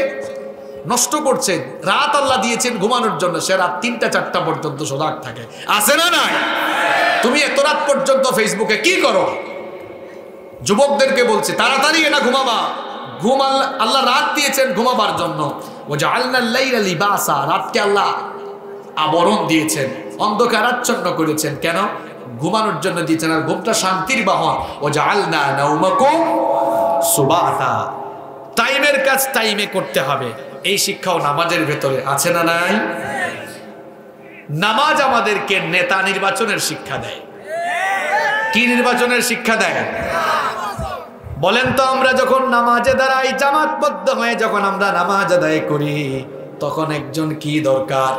A: নষ্ট করছে। রাত আল্লাহ দিয়েছেন ঘুমানোর জন্য, সে রাত 3টা 4টা পর্যন্ত সজাগ থাকে। আছে না নাই? তুমি এত রাত পর্যন্ত ফেসবুকে কি করো? যুবকদেরকে বলছে তাড়াতাড়ি এটা ঘুমাবা। ঘুম আল্লাহ রাত দিয়েছেন ঘুমাবার জন্য। ও জাআলনাল লাইলা লিবাসা, রাতকে আল্লাহ আবরণ দিয়েছেন, অন্ধকারাচ্ছন্ন করেছেন। কেন? ঘুমানোর জন্য দিয়েছেন। আর ঘুমটা শান্তির বাহন। ও জাআলনা নাওমাকুম সুবাতা, টাইমের কাজ টাইমে করতে হবে। এই শিক্ষাও নামাজের ভেতরে আছে না নাই? নামাজ আমাদেরকে নেতা নির্বাচনের শিক্ষা দেয়। কি নির্বাচনের শিক্ষা দেয় বলেন তো? আমরা যখন নামাজে দাঁড়াই, জামাতবদ্ধ হয়ে যখন আমরা নামাজ আদায় করি, তখন একজন কি দরকার?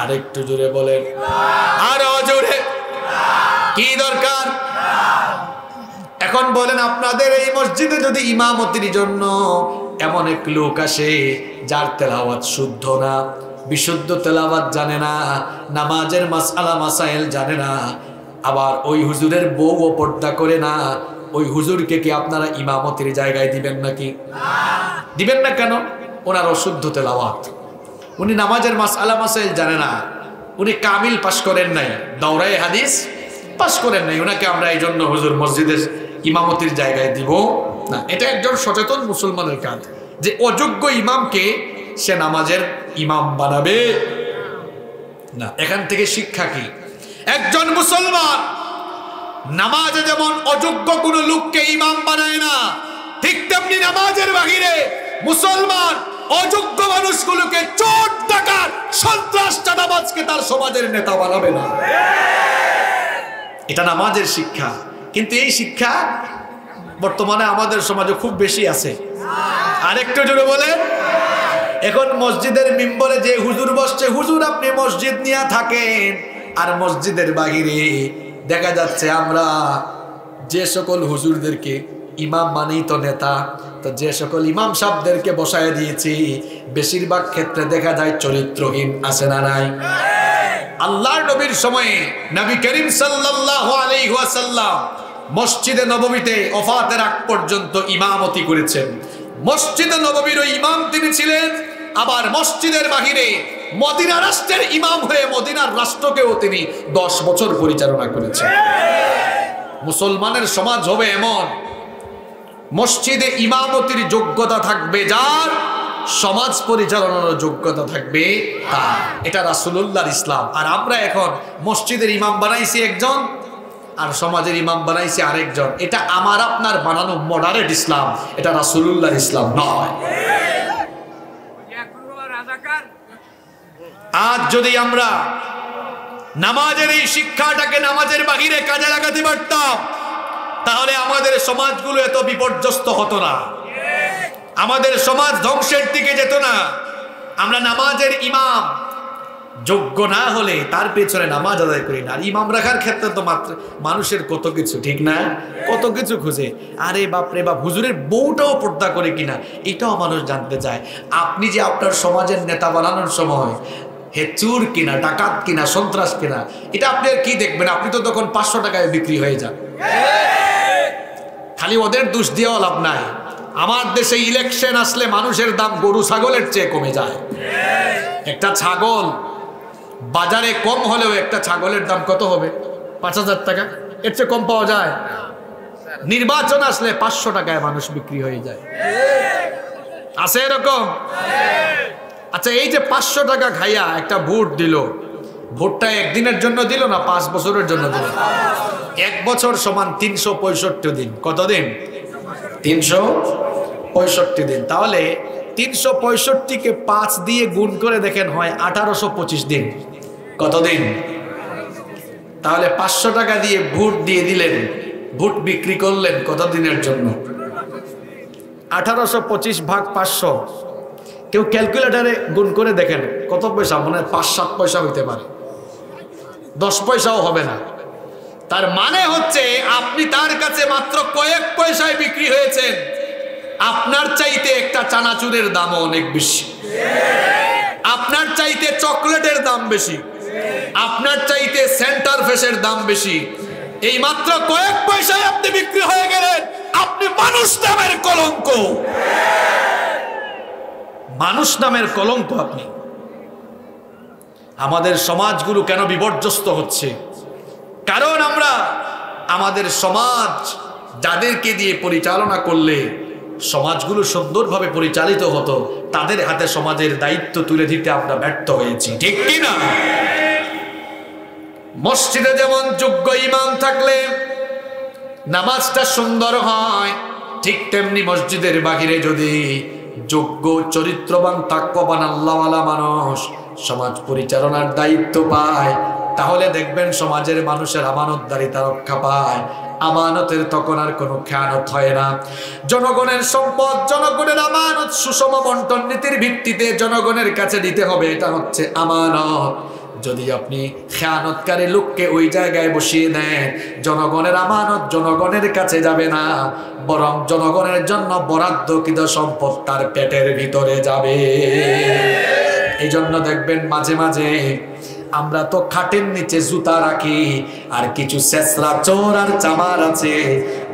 A: আরেকটু জোরে বলেন, আরো জোরে, কি দরকার? এখন বলেন আপনাদের এই মসজিদে যদি ইমামতির জন্য এমন এক লোক আসে যার তেলাওয়াত শুদ্ধ না, বিশুদ্ধ তেলাওয়াত জানে না, নামাজের মাসআলা মাসাইল জানে না, আবার ওই হুজুরের বউও পর্দা করে না, ওই হুজুরকে কি আপনারা ইমামতির জায়গায় দিবেন নাকি? দিবেন না। কেন? ওনার অশুদ্ধ তেলাওয়াত, উনি নামাজের মাসআলা মাসাইল জানে না, উনি কামিল পাশ করেন নাই, দাওরায়ে হাদিস পাশ করেন নাই, ওনাকে আমরা এই জন্য হুজুর মসজিদের ইমামতির জায়গায় দিব না। এটা একজন সচেতন মুসলমানের কাজ, যে অযোগ্য ইমামকে সে নামাজের ইমাম বানাবে না। এখান থেকে শিক্ষা কি? একজন মুসলমান নামাজে যেমন অযোগ্য কোনো লোককে ইমাম বানায় না, ঠিক তেমনি নামাজের বাহিরে মুসলমান অযোগ্য মানুষগুলোকে চোর ডাকাত সন্ত্রাস চাঁদাবাজকে তার সমাজের নেতা বানাবে না। এটা নামাজের শিক্ষা। কিন্তু এই শিক্ষা বর্তমানে আমাদের সমাজে খুব বেশি আছে। আরেকটু জোরে বলে, এখন মসজিদের মিম্বরে যে হুজুর বসছে, হুজুর আপনি মসজিদ নিয়ে থাকেন, আর মসজিদের বাহিরে দেখা যাচ্ছে আমরা যে সকল হুজুরদেরকে ইমাম মানেই তো নেতা, তো যে সকল ইমাম সাহেবদেরকে বসায় দিয়েছি বেশিরভাগ ক্ষেত্রে দেখা যায় চরিত্রহীন, আছে না নাই? আল্লাহর নবীর সময়ে নবী করিম সাল্লাল্লাহু আলাইহি ওয়াসাল্লাম মসজিদে নববীতে ওফাতের আগ পর্যন্ত ইমামতি করেছেন। মসজিদে নববীর ইমাম তিনি ছিলেন, আবার মসজিদের বাহিরে মদিনা রাষ্ট্রের ইমাম হয়ে মদিনার রাষ্ট্রকেও তিনি 10 বছর পরিচালনা করেছেন। মুসলমানের সমাজ হবে এমন, মসজিদে ইমামতির যোগ্যতা থাকবে যার, সমাজ পরিচালনার যোগ্যতা থাকবে তার। এটা রাসূলুল্লাহর ইসলাম। আর আমরা এখন মসজিদের ইমাম বানাইছি একজন, আর সমাজের ইমাম বানাইছি আরেকজন। এটা আমার আপনার বানানো মডারেট ইসলাম, এটা রাসূলুল্লাহর ইসলাম নয়। আজ যদি আমরা নামাজের এই শিক্ষাটাকে নামাজের বাহিরে কাজে লাগাতে পারতাম, তাহলে আমাদের সমাজগুলো এত বিপর্যস্ত হতো না, আমাদের সমাজ ধ্বংসের দিকে যেত না। আমরা নামাজের ইমাম যোগ্য না হলে তার পেছনে নামাজ আদায় করি না। আর ইমাম রাখার ক্ষেত্রে তো মাত্র মানুষের কত কিছু, ঠিক না? কত কিছু খুঁজে, আরে বাপরে বাপ, হুজুরের বউটাও পর্দা করে কিনা এটাও মানুষ জানতে চায়। আপনি যে আপনার সমাজের নেতা বানানোর সময় হে চুর কিনা, ডাকাত কিনা, সন্ত্রাস কিনা, এটা আপনি আর কি দেখবেন? আপনি তো তখন 500 টাকায় বিক্রি হয়ে যান। খালি ওদের দোষ দিয়েও লাভ নাই। আমার দেশে ইলেকশন আসলে মানুষের দাম গরু ছাগলের চেয়ে কমে যায়। একটা ছাগল বাজারে কম হলেও একটা ছাগলের দাম কত হবে? 5000 টাকা, এর চেয়ে কম পাওয়া যায়? নির্বাচন আসলে 500 টাকায় মানুষ বিক্রি হয়ে যায়। আছে এরকম? আচ্ছা, এই যে 500 টাকা খাইয়া একটা ভোট দিল, ভোটটা একদিনের জন্য দিল না 5 বছরের জন্য দিল? 1 বছর সমান 365 দিন। কত দিন? 365 দিন। তাহলে 365কে 5 দিয়ে গুণ করে দেখেন, হয় 1825 দিন। কত দিন? তাহলে 500 টাকা দিয়ে ভোট দিয়ে দিলেন, ভোট বিক্রি করলেন কত দিনের জন্য? 1825 ভাগ 500, কেউ ক্যালকুলেটারে গুণ করে দেখেন কত পয়সা, মনে হয় 5-7 পয়সা হইতে পারে, 10 পয়সাও হবে না। তার মানে হচ্ছে আপনি তার কাছে মাত্র কয়েক পয়সায় বিক্রি হয়েছেন। আপনার চাইতে একটা চানাচুরের দাম অনেক বেশি, আপনার চাইতে চকলেটের দাম বেশি, আপনার চাইতে সেন্টার ফ্রেশের দাম বেশি। এই মাত্র কয়েক পয়সায় আপনি বিক্রি হয়ে গেলেন। আপনি মানুষ নামের কলঙ্ক, মানুষ নামের কলঙ্ক আপনি। আমাদের সমাজগুলো কেন বিপর্যস্ত হচ্ছে? কারণ আমরা আমাদের সমাজ যাদেরকে দিয়ে পরিচালনা করলে সমাজগুলো সুন্দরভাবে পরিচালিত হতো, তাদের হাতে সমাজের দায়িত্ব তুলে দিতে আমরা ব্যর্থ হয়েছি, ঠিক কি না? মসজিদে যেমন যোগ্য ইমাম থাকলে নামাজটা সুন্দর হয়, ঠিক তেমনি মসজিদের বাহিরে যদি যোগ্য চরিত্রবান তাকওয়াবান আল্লাহওয়ালা মানুষ সমাজ পরিচালনার দায়িত্ব পায়, তাহলে দেখবেন সমাজের মানুষের আমানতদারিতা রক্ষা পায়। আমানতের তখন আর কোনো খেয়ানত হয় না। জনগণের সম্পদ, জনগণের আমানত সুষম বন্টন নীতির ভিত্তিতে জনগণের কাছে দিতে হবে, এটা হচ্ছে আমানত। যদি আপনি খেয়ানতকারী লোককে ওই জায়গায় বসিয়ে দেন, জনগণের আমানত জনগণের কাছে যাবে না, বরং জনগণের জন্য বরাদ্দকৃত সম্পদ তার পেটের ভিতরে যাবে। এই জন্য দেখবেন মাঝে মাঝে আমরা তো খাটের নিচে জুতা রাখি, আর কিছু ছেঁচড়া চোর আর চামার আছে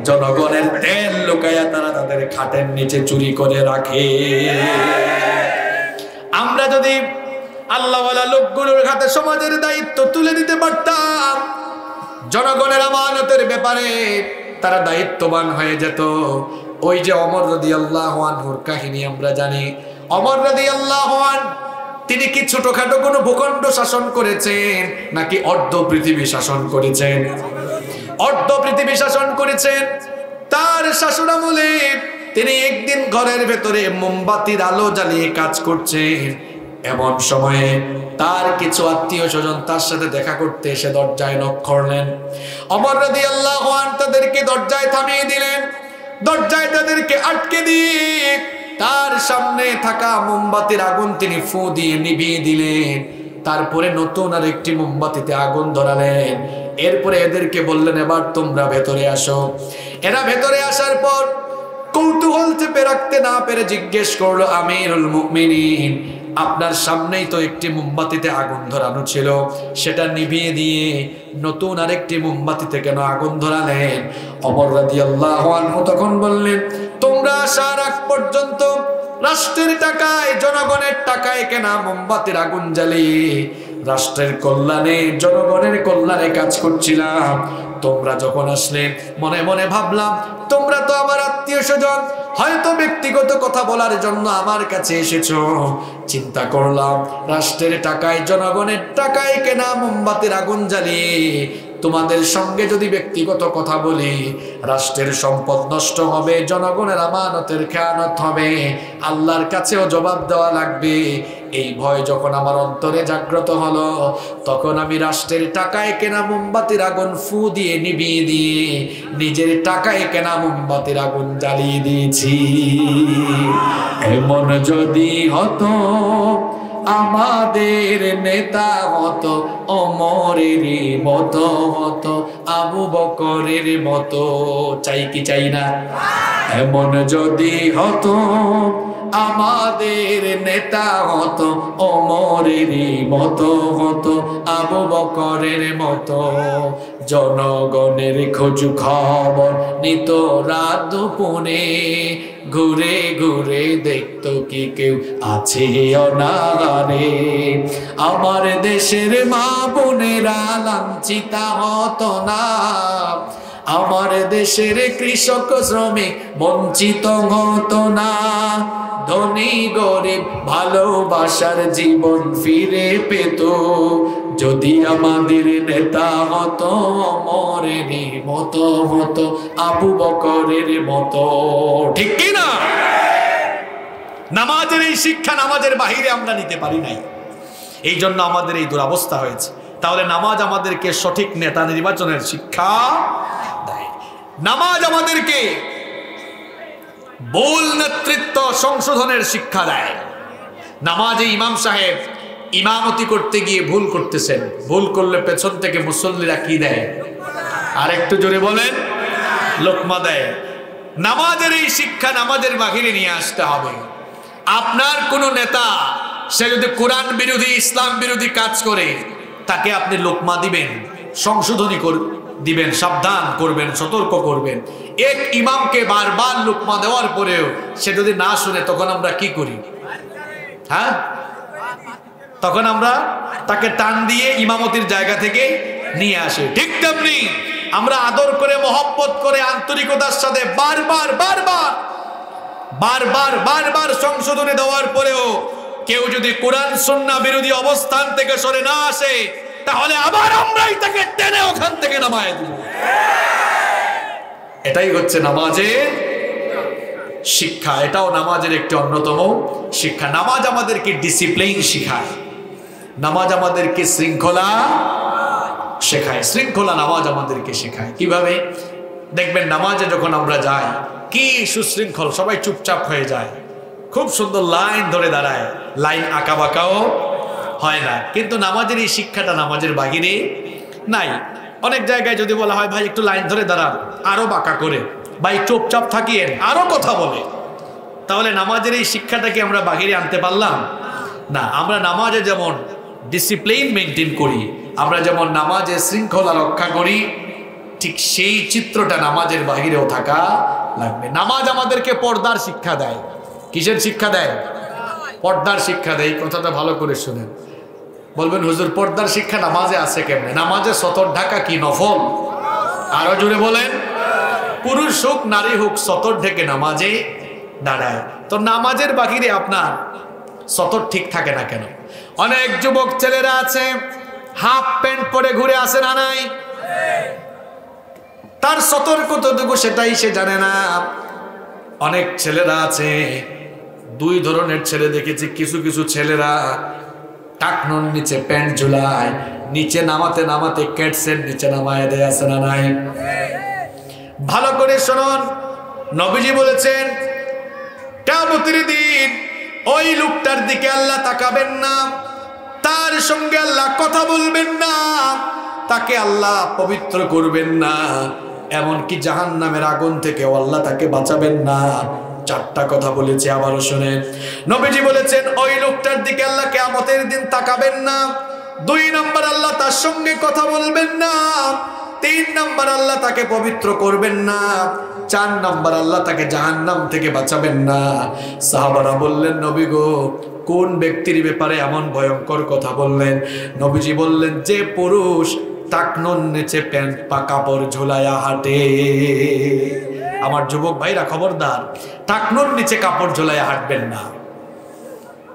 A: জনগণের তেল লুকাইয়া তারা তাদের খাটের নিচে চুরি করে রাখে। আমরা যদি আল্লাহওয়ালা লোকগুলোর হাতে সমাজের দায়িত্ব তুলে দিতে পারতাম, জনগণের আমানতের ব্যাপারে তারা দায়িত্ববান হয়ে যেত। ওই যে ওমর রাদিয়াল্লাহু আনহুর কাহিনী আমরা জানি। ওমর রাদিয়াল্লাহু আনহু তিনি কি ছোটখাটো কোনো ভূখণ্ড শাসন করেছেন, নাকি অর্ধ পৃথিবী শাসন করেছেন? অর্ধ পৃথিবী শাসন করেছেন। তার শাসনামলে তিনি একদিন ঘরের ভেতরে মোমবাতির আলো জ্বালিয়ে কাজ করছেন। এমন সময়ে তার কিছু আত্মীয় স্বজন তার সাথে দেখা করতে এসে দরজায় নক করলেন। ওমর রাদিয়াল্লাহু আনহু তাদেরকে দরজায় থামিয়ে দিলেন, দরজায় তাদেরকে আটকে দিয়ে তার সামনে থাকা মোমবাতির আগুন তিনি ফু দিয়ে নিভিয়ে দিলেন। তারপরে নতুন আর একটি মোমবাতিতে আগুন ধরালেন। এরপরে এদেরকে বললেন, এবার তোমরা ভেতরে আসো। এরা ভেতরে আসার পর কৌতূহল চেপে রাখতে না পেরে জিজ্ঞেস করলো, আমিরুল মুমিনিন, আপনার সামনেই তো একটি মোমবাতিতে আগুন ধরানো ছিল, সেটা নিভিয়ে দিয়ে নতুন আরেকটি মোমবাতিতে কেন আগুন ধরালেন? ওমর রাদিয়াল্লাহু আনহু তখন বললেন, তোমরা আসার আগ পর্যন্ত রাষ্ট্রের টাকায়, জনগণের টাকায় কেনা মোমবাতির আগুন জ্বালিয়ে রাষ্ট্রের কল্যাণে, জনগণের কল্যাণে কাজ করছিলাম। তোমরা যখন আসলে মনে মনে ভাবলাম তোমরা তো আমার আত্মীয় স্বজন, হয়তো ব্যক্তিগত কথা বলার জন্য আমার কাছে এসেছো। চিন্তা করলাম রাষ্ট্রের টাকায়, জনগণের টাকায় কেনা মোমবাতির আগুন জ্বালিয়ে তোমাদের সঙ্গে যদি ব্যক্তিগত কথা বলি, রাষ্ট্রের সম্পদ নষ্ট হবে, জনগণের আমানতের খেয়ানত হবে, আল্লাহর কাছেও জবাব দেওয়া লাগবে। এই ভয় যখন আমার অন্তরে জাগ্রত হলো, তখন আমি রাষ্ট্রের টাকায় কেনা মোমবাতির আগুন ফু দিয়ে নিভিয়ে দিয়ে নিজের টাকায় কেনা মোমবাতির আগুন জ্বালিয়ে দিয়েছি। এমন যদি হতো আমাদের নেতা হতো ওমরের মতো, হতো আবু বকরের মতো, চাই কি চাই না? এমন যদি হতো আমাদের নেতা হতো ওমরের মতো, হতো আবু বকরের মতো, জনগণের খোঁজ খবর নিত রাত দুপুরে, ঘুরে ঘুরে দেখতো কি কেউ আছে অনাহারে। আমার দেশের মা বোনেরা লাঞ্ছিতা হতো না, আমার দেশের কৃষক শ্রমিক বঞ্চিত হতো না, ধনী গরিব ভালোবাসার জীবন ফিরে পেত, যদি আমাদের নেতা হতো ওমরের মতো, হতো আবু বকরের মতো। ঠিক কি না? নামাজের এই শিক্ষা নামাজের বাহিরে আমরা নিতে পারি নাই, এই জন্য আমাদের এই দুরবস্থা হয়েছে। তাহলে নামাজ আমাদেরকে সঠিক নেতা নির্বাচনের শিক্ষা দেয়। নামাজ আমাদেরকে ভুল নেতৃত্ব সংশোধনের শিক্ষা দেয়। নামাজে ইমাম সাহেব ইমামতি করতে গিয়ে ভুল করতেছেন, ভুল করলে পেছন থেকে মুসল্লিরা কি দেয়? আর একটু জোরে বলেন, লোকমা দেয়। নামাজের এই শিক্ষা নামাজের বাহিরে নিয়ে আসতে হবে। আপনার কোন নেতা সে যদি কোরআন বিরোধী, ইসলাম বিরোধী কাজ করে, তাকে আপনি লোকমা দিবেন, সংশোধনী দিবেন, সাবধান করবেন, সতর্ক করবেন। এক ইমামকে বারবার লোকমা দেওয়ার পরেও সে যদি না শুনে, তখন আমরা কি করি? হ্যাঁ, তখন আমরা তাকে টান দিয়ে ইমামতির জায়গা থেকে নিয়ে আসি। ঠিক তেমনি আমরা আদর করে, মহব্বত করে, আন্তরিকতার সাথে বারবার বারবার বারবার বারবার সংশোধনে দেওয়ার পরেও কেউ যদি কোরআন সুন্নাহ বিরোধী অবস্থান থেকে সরে না আসে, তাহলে আবার আমরাই তাকে টেনে ওখান থেকে নামায় দিব। এটাই হচ্ছে নামাজের শিক্ষা। এটাও নামাজের একটি অন্যতম শিক্ষা। নামাজ আমাদেরকে ডিসিপ্লিন শেখায়, নামাজ আমাদেরকে শৃঙ্খলা শেখায়। শৃঙ্খলা নামাজ আমাদেরকে শেখায়। কিভাবে? দেখবেন নামাজে যখন আমরা যাই, কি সুশৃঙ্খল, সবাই চুপচাপ হয়ে যায়, খুব সুন্দর লাইন ধরে দাঁড়ায়, লাইন আঁকা বাঁকাও হয় না। কিন্তু নামাজের এই শিক্ষাটা নামাজের বাহিরে নাই। অনেক জায়গায় যদি বলা হয় ভাই একটু লাইন ধরে দাঁড়ান, আরো বাঁকা করে, ভাই চুপচাপ থাকিয়েন, আরো কথা বলে, তাহলে নামাজের এই শিক্ষাটাকে আমরা বাহিরে আনতে পারলাম না। আমরা নামাজে যেমন ডিসিপ্লিন মেনটেন করি, আমরা যেমন নামাজে শৃঙ্খলা রক্ষা করি, ঠিক সেই চিত্রটা নামাজের বাহিরেও থাকা লাগবে। নামাজ আমাদেরকে পর্দার শিক্ষা দেয়। কিসের শিক্ষা দেয়? পর্দার শিক্ষা দেয়। কথাটা ভালো করে শুনেন। বলবেন হুজুর পর্দার শিক্ষা নামাজে আছে কেমনে? নামাজে সতর ঢাকা কি নফল? আরো জোরে বলেন। পুরুষ হোক নারী হোক সতর ঢেকে নামাজে দাঁড়ায়। তো নামাজের বাহিরে আপনার সতর ঠিক থাকে না কেন? অনেক যুবক ছেলেরা আছে হাফ প্যান্ট পরে ঘুরে আসে না নাই? তার সতর কতটুকু সেটাই সে জানে না। অনেক ছেলেরা আছে, দুই ধরনের ছেলে দেখেছি। কিছু কিছু ছেলেরা টাকনোর নিচে প্যান্ট ঝুলায়, নিচে নামাতে নামাতে ক্যাটসের নিচে নামায় দেয়, আছে না নাই? ভালো করে শুনুন, নবীজি বলেছেন কিয়ামতের দিন ওই লোকটার দিকে আল্লাহ তাকাবেন না, তার সঙ্গে আল্লাহ কথা বলবেন না, তাকে আল্লাহ পবিত্র করবেন না, এমনকি জাহান্নামের আগুন থেকে আল্লাহ তাকে বাঁচাবেন না। চারটা কথা বলেছে, আবারও শুনেন। নবীজি বলেছেন ওই লোকটার দিকে আল্লাহ কিয়ামতের দিন তাকাবেন না। 2 নম্বর, আল্লাহ তার সঙ্গে কথা বলবেন না। 3 নম্বর, আল্লাহ তাকে পবিত্র করবেন না। 4 নম্বর, আল্লাহ তাকে জাহান্নাম থেকে বাঁচাবেন না। সাহাবারা বললেন, নবী গো, কোন ব্যক্তির ব্যাপারে এমন ভয়ঙ্কর কথা বললেন? নবীজি বললেন, যে পুরুষ টাকনুর নিচে প্যান্ট পা কাপড় ঝুলায়া হাঁটে। আমার যুবক ভাইরা খবরদার, টাকনুর নিচে কাপড় ঝুলায়া হাঁটবেন না,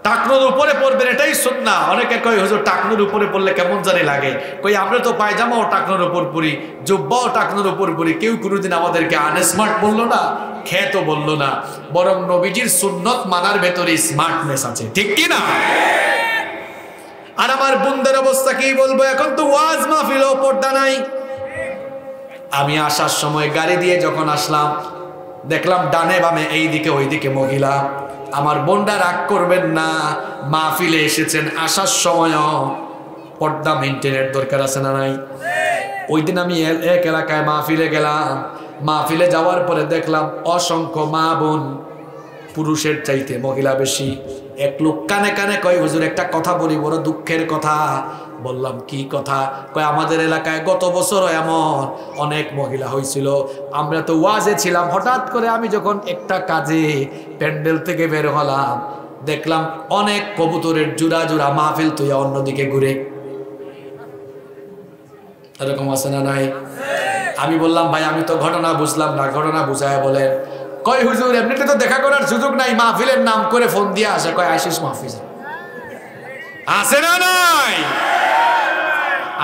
A: টাকনুর উপরে পড়বেন, এটাই সুন্নাহ। অনেকে কয় হুজুর টাকনুর উপরে পড়লে কেমন জানি লাগে। কই আমরা তো পায়জামাও টাকনুর উপর পরি, জুব্বাও টাকনুর উপর পরি, কেউ কোনোদিন আমাদেরকে আনস্মার্ট বললো না, খেতো বললো না, বরং নবীজির সুন্নত মানার ভেতরে স্মার্টনেস আছে, ঠিক কি না? আর আমার বোনদের অবস্থা কি বলবো, এখন তো ওয়াজ মাহফিলেও পর্দা নাই। আমি আসার সময় গাড়ি দিয়ে যখন আসলাম, দেখলাম ডানে বামে এইদিকে ওইদিকে মহিলা। আমার বোনরা রাগ করবেন না, মাহফিলে এসেছেন, আসার সময়ও পর্দা মেনটেনের দরকার আছে না নাই? ওই দিন আমি এক এলাকায় মাহফিলে গেলাম, মাহফিলে যাওয়ার পরে দেখলাম অসংখ্য মা বোন, পুরুষের চাইতে মহিলা বেশি। এক লোক কানে কানে কয়, হুজুর একটা কথা বলি, বড় দুঃখের কথা। বললাম, কি কথা? কয়, আমাদের এলাকায় গত বছর এমন অনেক মহিলা হয়েছিল, আমরা তো ওয়াজে ছিলাম, হঠাৎ করে আমি যখন একটা কাজে প্যান্ডেল থেকে বের হলাম, দেখলাম অনেক কবুতরের জোড়া জোড়া মাহফিল তুই অন্যদিকে ঘুরে। এরকম আছে না নাই? আমি বললাম, ভাই আমি তো ঘটনা বুঝলাম না, ঘটনা বুঝায় বলেন। কয়, হুজুর এমনিতে তো দেখা করার সুযোগ নাই, মাহফিলের নাম করে ফোন দিয়ে আসে, কয় আইসিস মাহফিল আছে না নাই?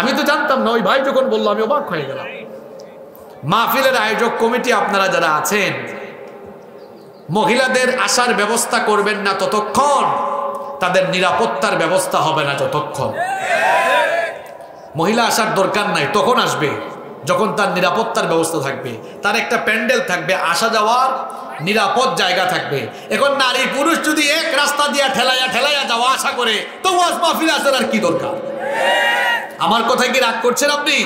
A: আমি তো জানতাম না, ওই ভাই যখন বললো আমি অবাক হয়ে গেলাম। মাহফিলের আয়োজক কমিটি আপনারা যারা আছেন, মহিলাদের আসার ব্যবস্থা করবেন না ততক্ষণ, তাদের নিরাপত্তার ব্যবস্থা হবে না যতক্ষণ। মহিলা আসার দরকার নাই, তখন আসবে যখন তার নিরাপত্তার ব্যবস্থা থাকবে, তার একটা প্যান্ডেল থাকবে, আসা যাওয়ার নিরাপদ জায়গা থাকবে। এখন নারী পুরুষ যদি এক রাস্তা দিয়ে ঠেলাইয়া ঠেলাইয়া যাওয়া আসা করে, তো ওয়াজ মাহফিল আসার আর কি দরকার? আমার কথায় কি রাগ করছেন আপনি?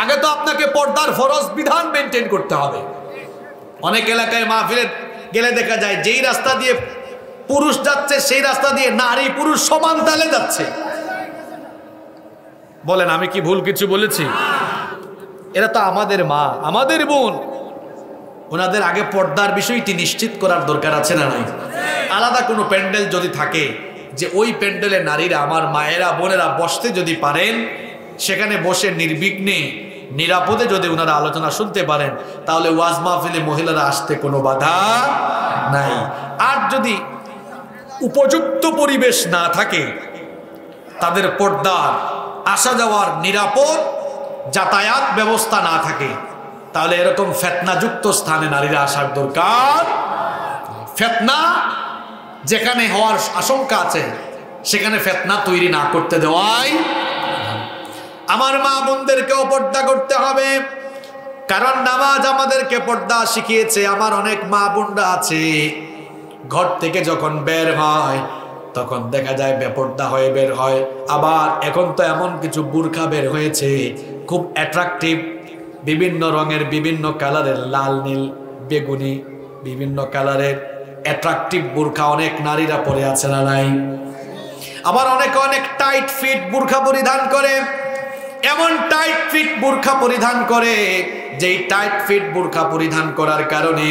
A: আগে তো আপনাকে পর্দার ফরজ বিধান মেনটেন করতে হবে। অনেক এলাকায় মাহফিলে গেলে দেখা যায় যেই রাস্তা দিয়ে পুরুষ যাচ্ছে সেই রাস্তা দিয়ে নারী পুরুষ সমান তালে যাচ্ছে। বলেন আমি কি ভুল কিছু বলেছি? এরা তো আমাদের মা, আমাদের বোন, ওনাদের আগে পর্দার বিষয়টি নিশ্চিত করার দরকার আছে না নাই? আলাদা কোনো প্যান্ডেল যদি থাকে, যে ওই প্যান্ডেলে নারীরা, আমার মায়েরা বোনেরা বসতে যদি পারেন, সেখানে বসে নির্বিঘ্নে নিরাপদে যদি ওনারা আলোচনা শুনতে পারেন, তাহলে ওয়াজ মাহফিলে মহিলারা আসতে কোনো বাধা নাই। আর যদি উপযুক্ত পরিবেশ না থাকে, তাদের পর্দার আসা যাওয়ার নিরাপদ যাতায়াত ব্যবস্থা না থাকে, তাহলে এরকম ফিতনাযুক্ত স্থানে নারীরা আসার দরকার। ফিতনা যেখানে হওয়ার আশঙ্কা আছে, সেখানে ফিতনা তৈরি না করতে দেওয়াই। আমার মা বোনদেরকেও পর্দা করতে হবে, কারণ নামাজ আমাদেরকে পর্দা শিখিয়েছে। আমার অনেক মা বোনরা আছে, ঘর থেকে যখন বের হয় তখন দেখা যায় বেপর্দা হয়ে বের হয়। আবার এখন তো এমন কিছু বুরখা বের হয়েছে, খুব অ্যাট্রাকটিভ, বিভিন্ন রঙের, বিভিন্ন কালারের, লাল নীল বেগুনি বিভিন্ন কালারের অ্যাট্রাকটিভ বুরখা অনেক নারীরা পরে আছে না নাই? আবার অনেকে অনেক টাইট ফিট বুরখা পরিধান করে, এমন টাইট ফিট বুরখা পরিধান করে যেই টাইট ফিট বুরখা পরিধান করার কারণে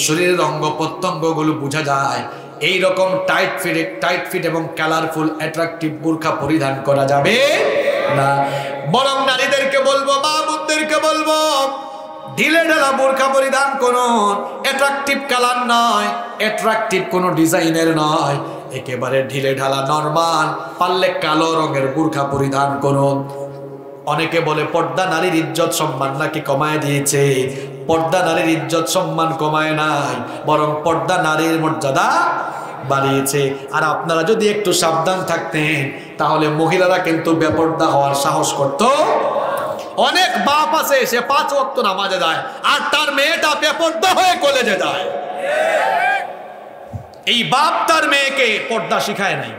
A: শরীরের অঙ্গ প্রত্যঙ্গগুলো বোঝা যায়। এই রকম টাইট ফিট এবং কালারফুল অ্যাট্রাকটিভ বুরখা পরিধান করা যাবে না। বরং নারীদেরকে বলবো, মা বোনদেরকে বলবো, ঢিলে ঢালা বোরখা পরিধান করুন। অ্যাট্রাকটিভ কালার নয়, অ্যাট্রাকটিভ কোনো ডিজাইনের নয়, একেবারে ঢিলে ঢালা নরমাল, পারলে কালো রঙের বোরখা পরিধান করুন। অনেকে বলে পর্দা নারীর ইজ্জত সম্মান নাকি কমায় দিয়েছে। পর্দা নারীর ইজ্জত সম্মান কমায় নাই, বরং পর্দা নারীর মর্যাদা বাড়িয়েছে। আর আপনারা যদি একটু সাবধান থাকতেন, তাহলে মহিলারা কিন্তু বেপর্দা হওয়ার সাহস করত। অনেক বাপ আছে সে 5 ওয়াক্ত নামাজে যায় আর তার মেয়েটা বেপর্দা হয়ে কলেজে যায়। এই বাপ তার মেয়েকে পর্দা শিখায় নাই,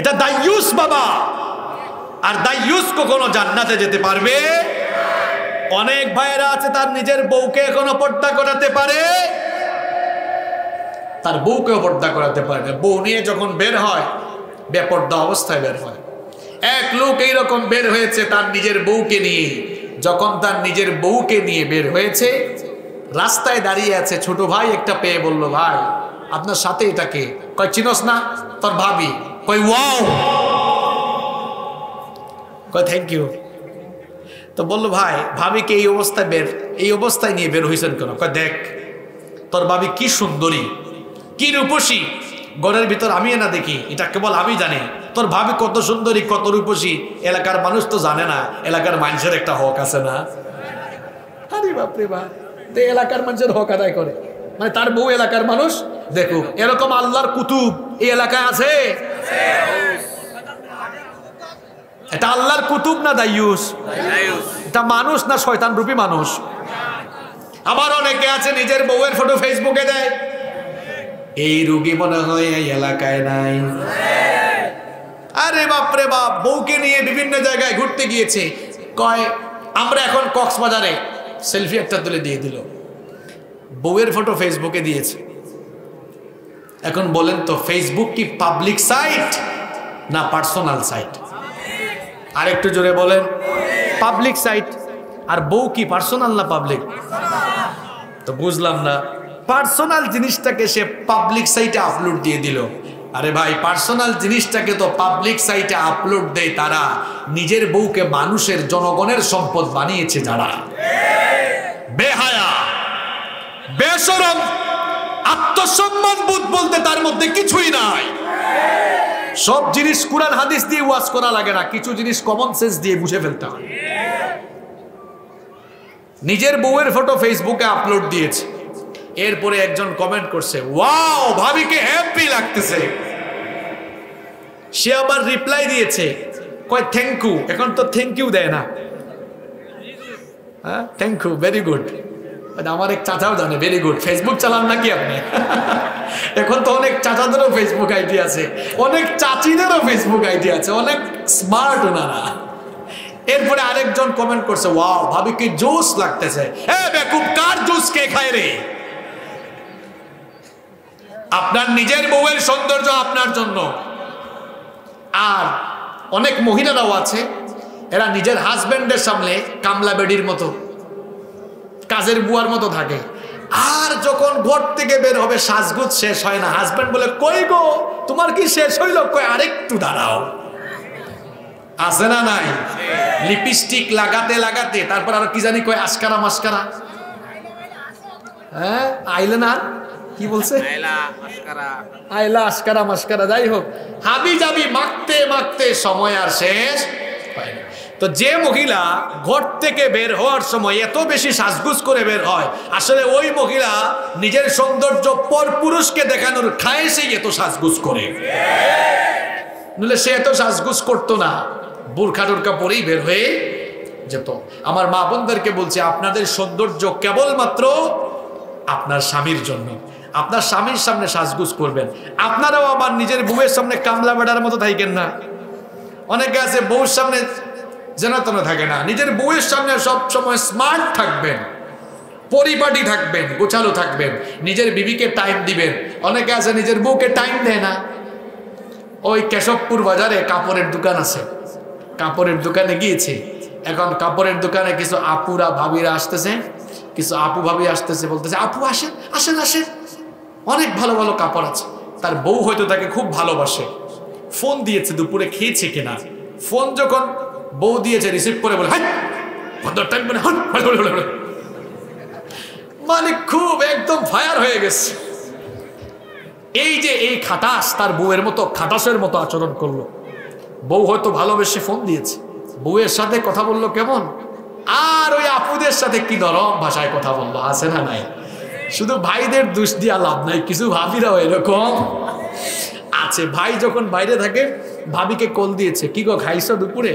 A: এটা দাইয়ুস বাবা। আর দাইয়ুস কখনো জান্নাতে যেতে পারবে? অনেক ভাইয়েরা আছে তার নিজের বউকে এখনো পর্দা করাতে পারে, তার বউকেও পর্দা করাতে পারে না। বউ নিয়ে যখন বের হয় বেপর্দা অবস্থায় বের হয়। এক লোক এইরকম বের হয়েছে তার নিজের বউকে নিয়ে। যখন তার নিজের বউকে নিয়ে বের হয়েছে, রাস্তায় দাঁড়িয়ে আছে, ছোট ভাই একটা পেয়ে বলল, ভাই আপনার সাথে এটাকে? কয় চিনস না? তোর ভাবি। কয় ওয়াও। কয় থ্যাংক ইউ। তো বললো, ভাই ভাবিকে এই অবস্থায় নিয়ে বের হয়েছেন কেন? কয় দেখ তোর ভাবি কি সুন্দরী, কি রূপসী, ঘরের ভিতর আমি না দেখি, এটা কেবল আমি জানি। তোর ভাবি কত সুন্দরী, কত রূপসী, এলাকার মানুষ তো জানে না। এলাকার মানুষের একটা হক আছে না? আরে বাপরে বাপ, এলাকার মানুষের হক আদায় করে, মানে তার বউ এলাকার মানুষ দেখুক। এরকম আল্লাহর কুতুব এই এলাকায় আছে? এটা আল্লাহর কুতুব না দাইয়ুস? এটা মানুষ না শয়তান রূপী মানুষ? আবার অনেকে আছে নিজের বউয়ের ফটো ফেসবুকে দেয়। এই রোগী মনে হয় এই এলাকায় নাই। আরে বাপরে বাপ, বউকে নিয়ে বিভিন্ন জায়গায় ঘুরতে গিয়েছে। কয় আমরা এখন কক্সবাজারে, সেলফি একটা তুলে দিয়ে দিল, বউয়ের ফটো ফেসবুকে দিয়েছে। এখন বলেন তো, ফেসবুক কি পাবলিক সাইট না পার্সোনাল সাইট? আর একটু জোরে বলেন। Public site. আর বউ কি পার্সোনাল না পাবলিক? তো বুঝলাম না, পার্সোনাল জিনিসটাকে সে পাবলিক সাইটে আপলোড দিয়ে দিল। আরে ভাই, পার্সোনাল জিনিসটাকে তো পাবলিক সাইটে আপলোড দেয় তারা, নিজের বউকে মানুষের জনগণের সম্পদ বানিয়েছে যারা। বেহায়া, বেশরম, আত্মসম্মান বোধ বলতে তার মধ্যে কিছুই নাই। সব জিনিস কুরআন হাদিস দিয়ে ওয়াজ করা লাগে না, কিছু জিনিস কমন সেন্স দিয়ে বুঝে ফেলতে হয়। নিজের বউয়ের ফটো ফেসবুকে আপলোড দিয়েছে, এরপরে একজন কমেন্ট করছে, ওয়াও ভাবিকে হ্যাপি লাগতেছে। সে আবার রিপ্লাই দিয়েছে, কয় থ্যাংক ইউ। এখন তো থ্যাংক ইউ দেয় না। হ্যাঁ, থ্যাংক ইউ, ভেরি গুড। আমার এক চাচাও জানে, ভেরি গুড। ফেসবুক চালান নাকি আপনি? এখন তো অনেক চাচাদেরও ফেসবুক আইডি আছে, অনেক চাচিদেরও ফেসবুক আইডি আছে, অনেক স্মার্ট ওনারা। এরপরে আরেকজন কমেন্ট করছে, ওয়াও ভাবিকে জুস লাগতেছে। হ্যাঁ বেকুব, কার জুস কে খায় রে? আপনার নিজের বউয়ের সৌন্দর্য আপনার জন্য। আর অনেক মহিলারাও আছে, এরা নিজের হাজবেন্ডের সামনে কামলা বেডির মতো, কাজের বুয়ার মতো থাকে। আর যখন ঘর থেকে বের হবে সাজগোজ শেষ হয় না, হাজবেন্ড বলে, কই গো তোমার কি শেষ হইল? কই আরেকটু দাঁড়াও। আছে না নাই? লিপস্টিক লাগাতে লাগাতে তারপর আর কি জানি কয়, আস্কারা মাস্কারা। হ্যাঁ, আইলেনা কি বলছে, আইলা আস্কারা মাস্কারা। যাই হোক, হাবি যাবি মাখতে মাখতে সময় আর শেষ হয় না। তো যে মহিলা ঘর থেকে বের হওয়ার সময় এত বেশি সাজগুজ করে বের হয়, আসলে ওই মহিলা নিজের সৌন্দর্য পর পুরুষকে দেখানোর খায়েসেই এত সাজগুজ করে। নইলে সে এত সাজগুজ করতো না, বুরখা টুরখা পরেই বের হয়ে যেত। আমার মা বোনদেরকে বলছি, আপনাদের সৌন্দর্য কেবলমাত্র আপনার স্বামীর জন্য। আপনার স্বামীর সামনে সাজগুজ করবেন। আপনারাও আবার নিজের বউয়ের সামনে কামলা বেড়ার মতো থাকেন না। অনেকে আছে বউর সামনে যেন তেন থাকে না, নিজের বউয়ের সামনে সব সময় স্মার্ট থাকবেন, পরিপাটি থাকবেন, গোছালো থাকবেন, নিজের বিবিকে টাইম দিবেন। অনেকে আছে নিজের বউকে টাইম দেয় না। ওই কেশবপুর বাজারে কাপড়ের দোকান আছে, কাপড়ের দোকানে গিয়েছে। এখন কাপড়ের দোকানে কিছু আপুরা ভাবিরা আসতেছে, কিছু আপু ভাবি আসতেছে, বলতেছে, আপু আসেন আসেন আসেন, অনেক ভালো ভালো কাপড় আছে। তার বউ হয়তো তাকে খুব ভালোবাসে, ফোন দিয়েছে দুপুরে খেয়েছে কিনা। ফোন যখন বউ দিয়েছে, রিসিভ করে বলে, মানে খুব একদম ফায়ার হয়ে গেছে। এই যে এই খাটাস তার বউয়ের মতো খাটাসের মতো আচরণ করলো। বউ হয়তো ভালোবেসে ফোন দিয়েছে, বউয়ের সাথে কথা বললো কেমন, আর ওই আপুদের সাথে কি নরম ভাষায় কথা বললো। আছে না নাই? শুধু ভাইদের দোষ দিয়া লাভ নাই, কিছু ভাবিরাও এরকম আছে। ভাই যখন বাইরে থাকে, ভাবিকে কল দিয়েছে, কি গো খাইছো দুপুরে?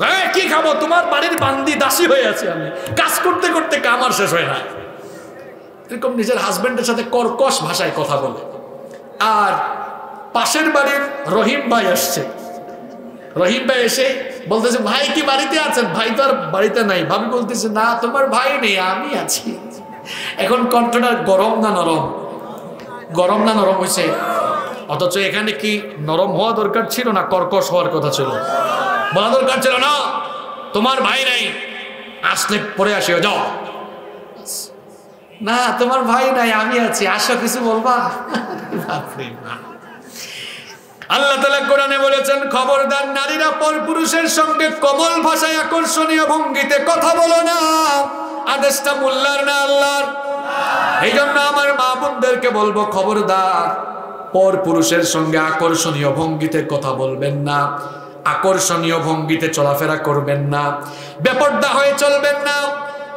A: হ্যাঁ কি খাবো, তোমার বাড়ির বান্দি দাসী হয়ে আছি আমি, কাজ করতে করতে কাম আর শেষ হয় না। এরকম নিজের হাজবেন্ডের সাথে কর্কশ ভাষায় কথা বলে। আর পাশের বাড়ির রহিম ভাই আসছে, রহিম ভাই এসে বলতেছে ভাই কি বাড়িতে আছেন? ভাই তো আর বাড়িতে নাই। ভাবি বলতেছে না তোমার ভাই নেই, আমি আছি। এখন কণ্ঠটা গরম না নরম? গরম না নরম হয়েছে? অথচ এখানে কি নরম হওয়া দরকার ছিল না কর্কশ হওয়ার কথা ছিল? বলা দরকার ছিল না তোমার ভাই নাই, আসলে পরে আসিও যাও। না তোমার ভাই নাই, আমি আছি, আসো কিছু বলবা? আল্লাহ তাআলা কোরআনে বলেছেন খবরদার নারীরা পরপুরুষের সঙ্গে কোমল ভাষায় আকর্ষণীয় ভঙ্গিতে কথা বলো না। আদেশটা মোল্লার না আল্লাহর। এই জন্য আমার মা বোনদেরকে বলবো খবরদার পরপুরুষের সঙ্গে আকর্ষণীয় ভঙ্গিতে কথা বলবেন না, আকর্ষণীয় ভঙ্গিতে চলাফেরা করবেন না, বেপরদা হয়ে চলবেন না।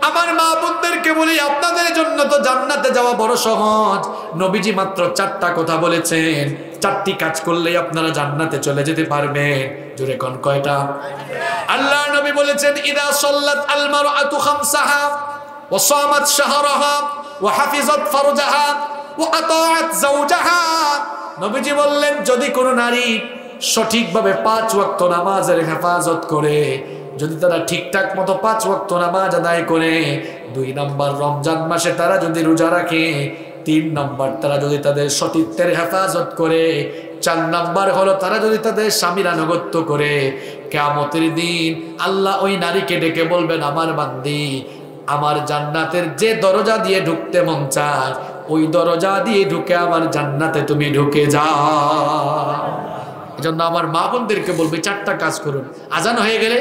A: আমার মা বোনদেরকে বলি আপনাদের জন্য তো জান্নাতে যাওয়া বড় সহজ। নবীজি মাত্র 4টা কথা বলেছেন, 4টি কাজ করলেই আপনারা জান্নাতে চলে যেতে পারবেন। জোরে কোন কয়টা? আল্লাহ নবী বলেছেন ইদা সাল্লাত আল মারআতু খামসাহা ওয়া সামাত শাহরাহা ওয়া হাফিজাত ফারজাহা ওয়া আতাআত যাওজাহা। নবীজি বললেন যদি কোন নারী সঠিকভাবে 5 ওয়াক্ত নামাজের হেফাজত করে, যদি তারা ঠিকঠাক মতো 5 ওয়াক্ত নামাজ আদায় করে, 2 নাম্বার রমজান মাসে তারা যদি রোজা রাখে, 3 নাম্বার তারা যদি তাদের সতীত্বের হেফাজত করে, 4 নাম্বার হলো তারা যদি তাদের স্বামীর আনুগত্য করে, কিয়ামতের দিন আল্লাহ ওই নারীকে ডেকে বলবেন আমার বান্দি আমার জান্নাতের যে দরজা দিয়ে ঢুকতে মন চায় ওই দরজা দিয়ে ঢুকে আমার জান্নাতে তুমি ঢুকে যাও। এজন্য আমার মা বোনদেরকে বলবে 4টা কাজ করুন। আজান হয়ে গেলে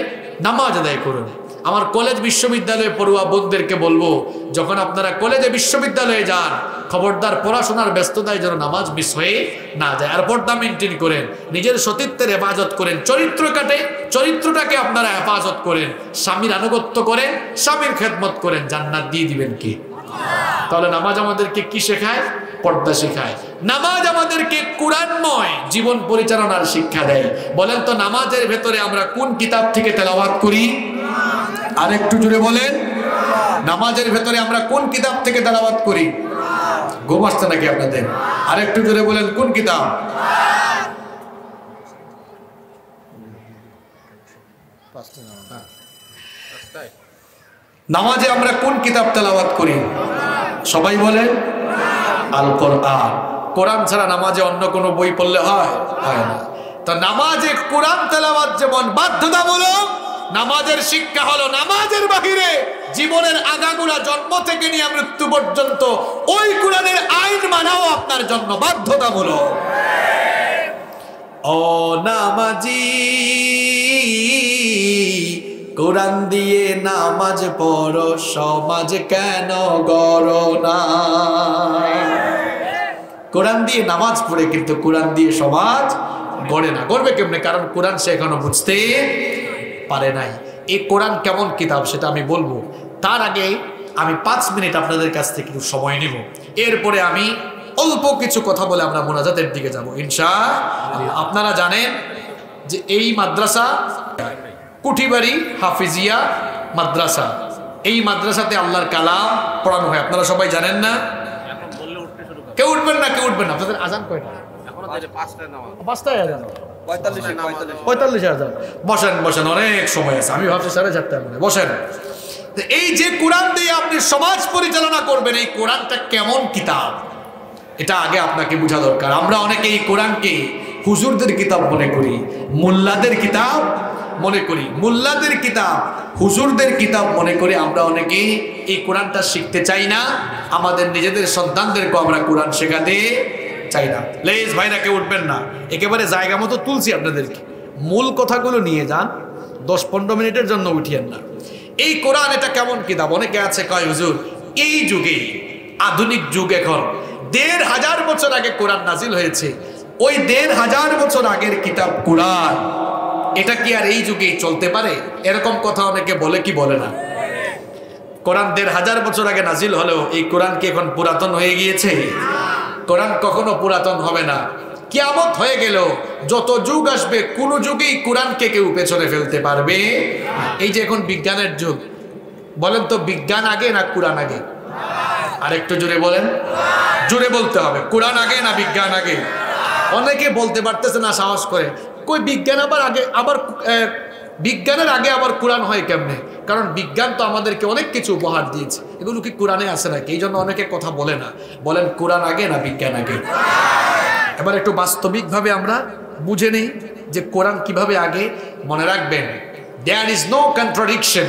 A: নামাজ আদায় করুন। আমার কলেজ বিশ্ববিদ্যালয়ে পড়ুয়া বোনদেরকে বলবো যখন আপনারা কলেজে বিশ্ববিদ্যালয়ে যান খবরদার পড়াশোনার ব্যস্ততায় যেন নামাজ মিস হয়ে না যায়। আর পর্দা মেনটেন করেন, নিজের সতীত্বের হেফাজত করেন, চরিত্রটাকে আপনারা হেফাজত করেন, স্বামীর আনুগত্য করেন, স্বামীর খেদমত করেন, জান্নাত দিয়ে দিবেন কি? তাহলে নামাজ আমাদেরকে কি শেখায়? পর্দা শেখায়। নামাজ আমাদেরকে কোরআনময় জীবন পরিচালনার শিক্ষা দেয়। বলেন তো নামাজের ভেতরে আমরা কোন কিতাব থেকে তেলাওয়াত করি? আর একটু জোরে বলেন। নামাজের ভেতরে আমরা কোন কিতাব থেকে তেলাওয়াত করি? ঘুম আসছে নাকি আপনাদের? আর একটু জোরে বলেন কোন কিতাব? নামাজে আমরা কোন কিতাব তেলাওয়াত করি? সবাই বলেন আল কোরআন। কোরআন ছাড়া নামাজে অন্য কোনো বই পড়লে হয় না। তো নামাজে কোরআন তেলাওয়াত যেমন বাধ্যতামূলক, নামাজের শিক্ষা হলো নামাজের বাহিরে জীবনের আগাগোড়া জন্ম থেকে নিয়ে মৃত্যু পর্যন্ত ওই কোরআনের আইন মানাও আপনার জন্য বাধ্যতামূলক। ও নামাজি কোরআন দিয়ে নামাজ পড়ো, সমাজ কেন গড়ো না? কোরআন দিয়ে নামাজ পড়ে কিন্তু কোরআন দিয়ে সমাজ গড়ে না। গড়বে কেমনে? কারণ কোরআন সে এখনো বুঝতে পারে নাই। এই কোরআন কেমন কিতাব সেটা আমি বলবো, তার আগে আমি 5 মিনিট আপনাদের কাছ থেকে একটু সময় নেব। এরপরে আমি অল্প কিছু কথা বলে আমরা মোনাজাতের দিকে যাব ইনশাআল্লাহ। আপনারা জানেন যে এই মাদ্রাসা কুঠিবাড়ি হাফিজিয়া মাদ্রাসা, এই মাদ্রাসাতে আল্লাহর কালাম পড়ানো হয়। আপনারা সবাই জানেন না? কেউ উঠবেন না, কেউ উঠবেন না। আপনাদের আজান কয়টা? 5টায় আজান, 45 আজান। বসেন বসেন, অনেক সময় আছে। আমি ভাবছি 4:30 বসেন। এই যে কোরআন দিয়ে আপনি সমাজ পরিচালনা করবেন, এই কোরআনটা কেমন কিতাব এটা আগে আপনাকে বোঝা দরকার। আমরা অনেকে এই কোরআনকে হুজুরদের কিতাব মনে করি, মোল্লাদের কিতাব মনে করি, মোল্লাদের কিতাব হুজুরদের কিতাব মনে করি। আমরা অনেকেই এই কোরআনটা শিখতে চাই না, আমাদের নিজেদের সন্তানদেরকে আমরা কোরআন শেখাতে চাই না। প্লিজ ভাইরা কেউ উঠবেন না, একেবারে জায়গা মতো তুলছি আপনাদেরকে। মূল কথাগুলো নিয়ে যান, 10-15 মিনিটের জন্য উঠিয়েন না। এই কোরআন এটা কেমন কিতাব? অনেকে আছে কয় হুজুর এই যুগে, আধুনিক যুগ, এখন 1500 বছর আগে কোরআন নাজিল হয়েছে, ওই 1500 বছর আগের কিতাব কোরআন, এটা কি আর এই যুগে চলতে পারে? এরকম কথা অনেকে বলে কি বলে না? কোরআন 1500 বছর আগে নাজিল হলেও এই কোরআন কি এখন পুরাতন হয়ে গিয়েছে? কোরআন কখনো পুরাতন হবে না। কিয়ামত হয়ে গেল, যত যুগ আসবে কোন যুগেই কোরআনকে কেউ পেছনে ফেলতে পারবে। এই যে এখন বিজ্ঞানের যুগ, বলেন তো বিজ্ঞান আগে না কোরআন আগে? আরেকটু জোরে বলেন, জোরে বলতে হবে, কোরআন আগে না বিজ্ঞান আগে? অনেকে বলতে পারতেছে না সাহস করে, কই বিজ্ঞান আবার আগে, আবার বিজ্ঞানের আগে আবার কোরআন হয় কেমনে? কারণ বিজ্ঞান তো আমাদেরকে অনেক কিছু উপহার দিয়েছে, এগুলো কি কোরআনে আছে নাকি? এই জন্য অনেকে কথা বলে না। বলেন কোরআন আগে না বিজ্ঞান আগে? এবার একটু বাস্তবিকভাবে আমরা বুঝে নেই যে কোরআন কিভাবে আগে। মনে রাখবেন, there is no contradiction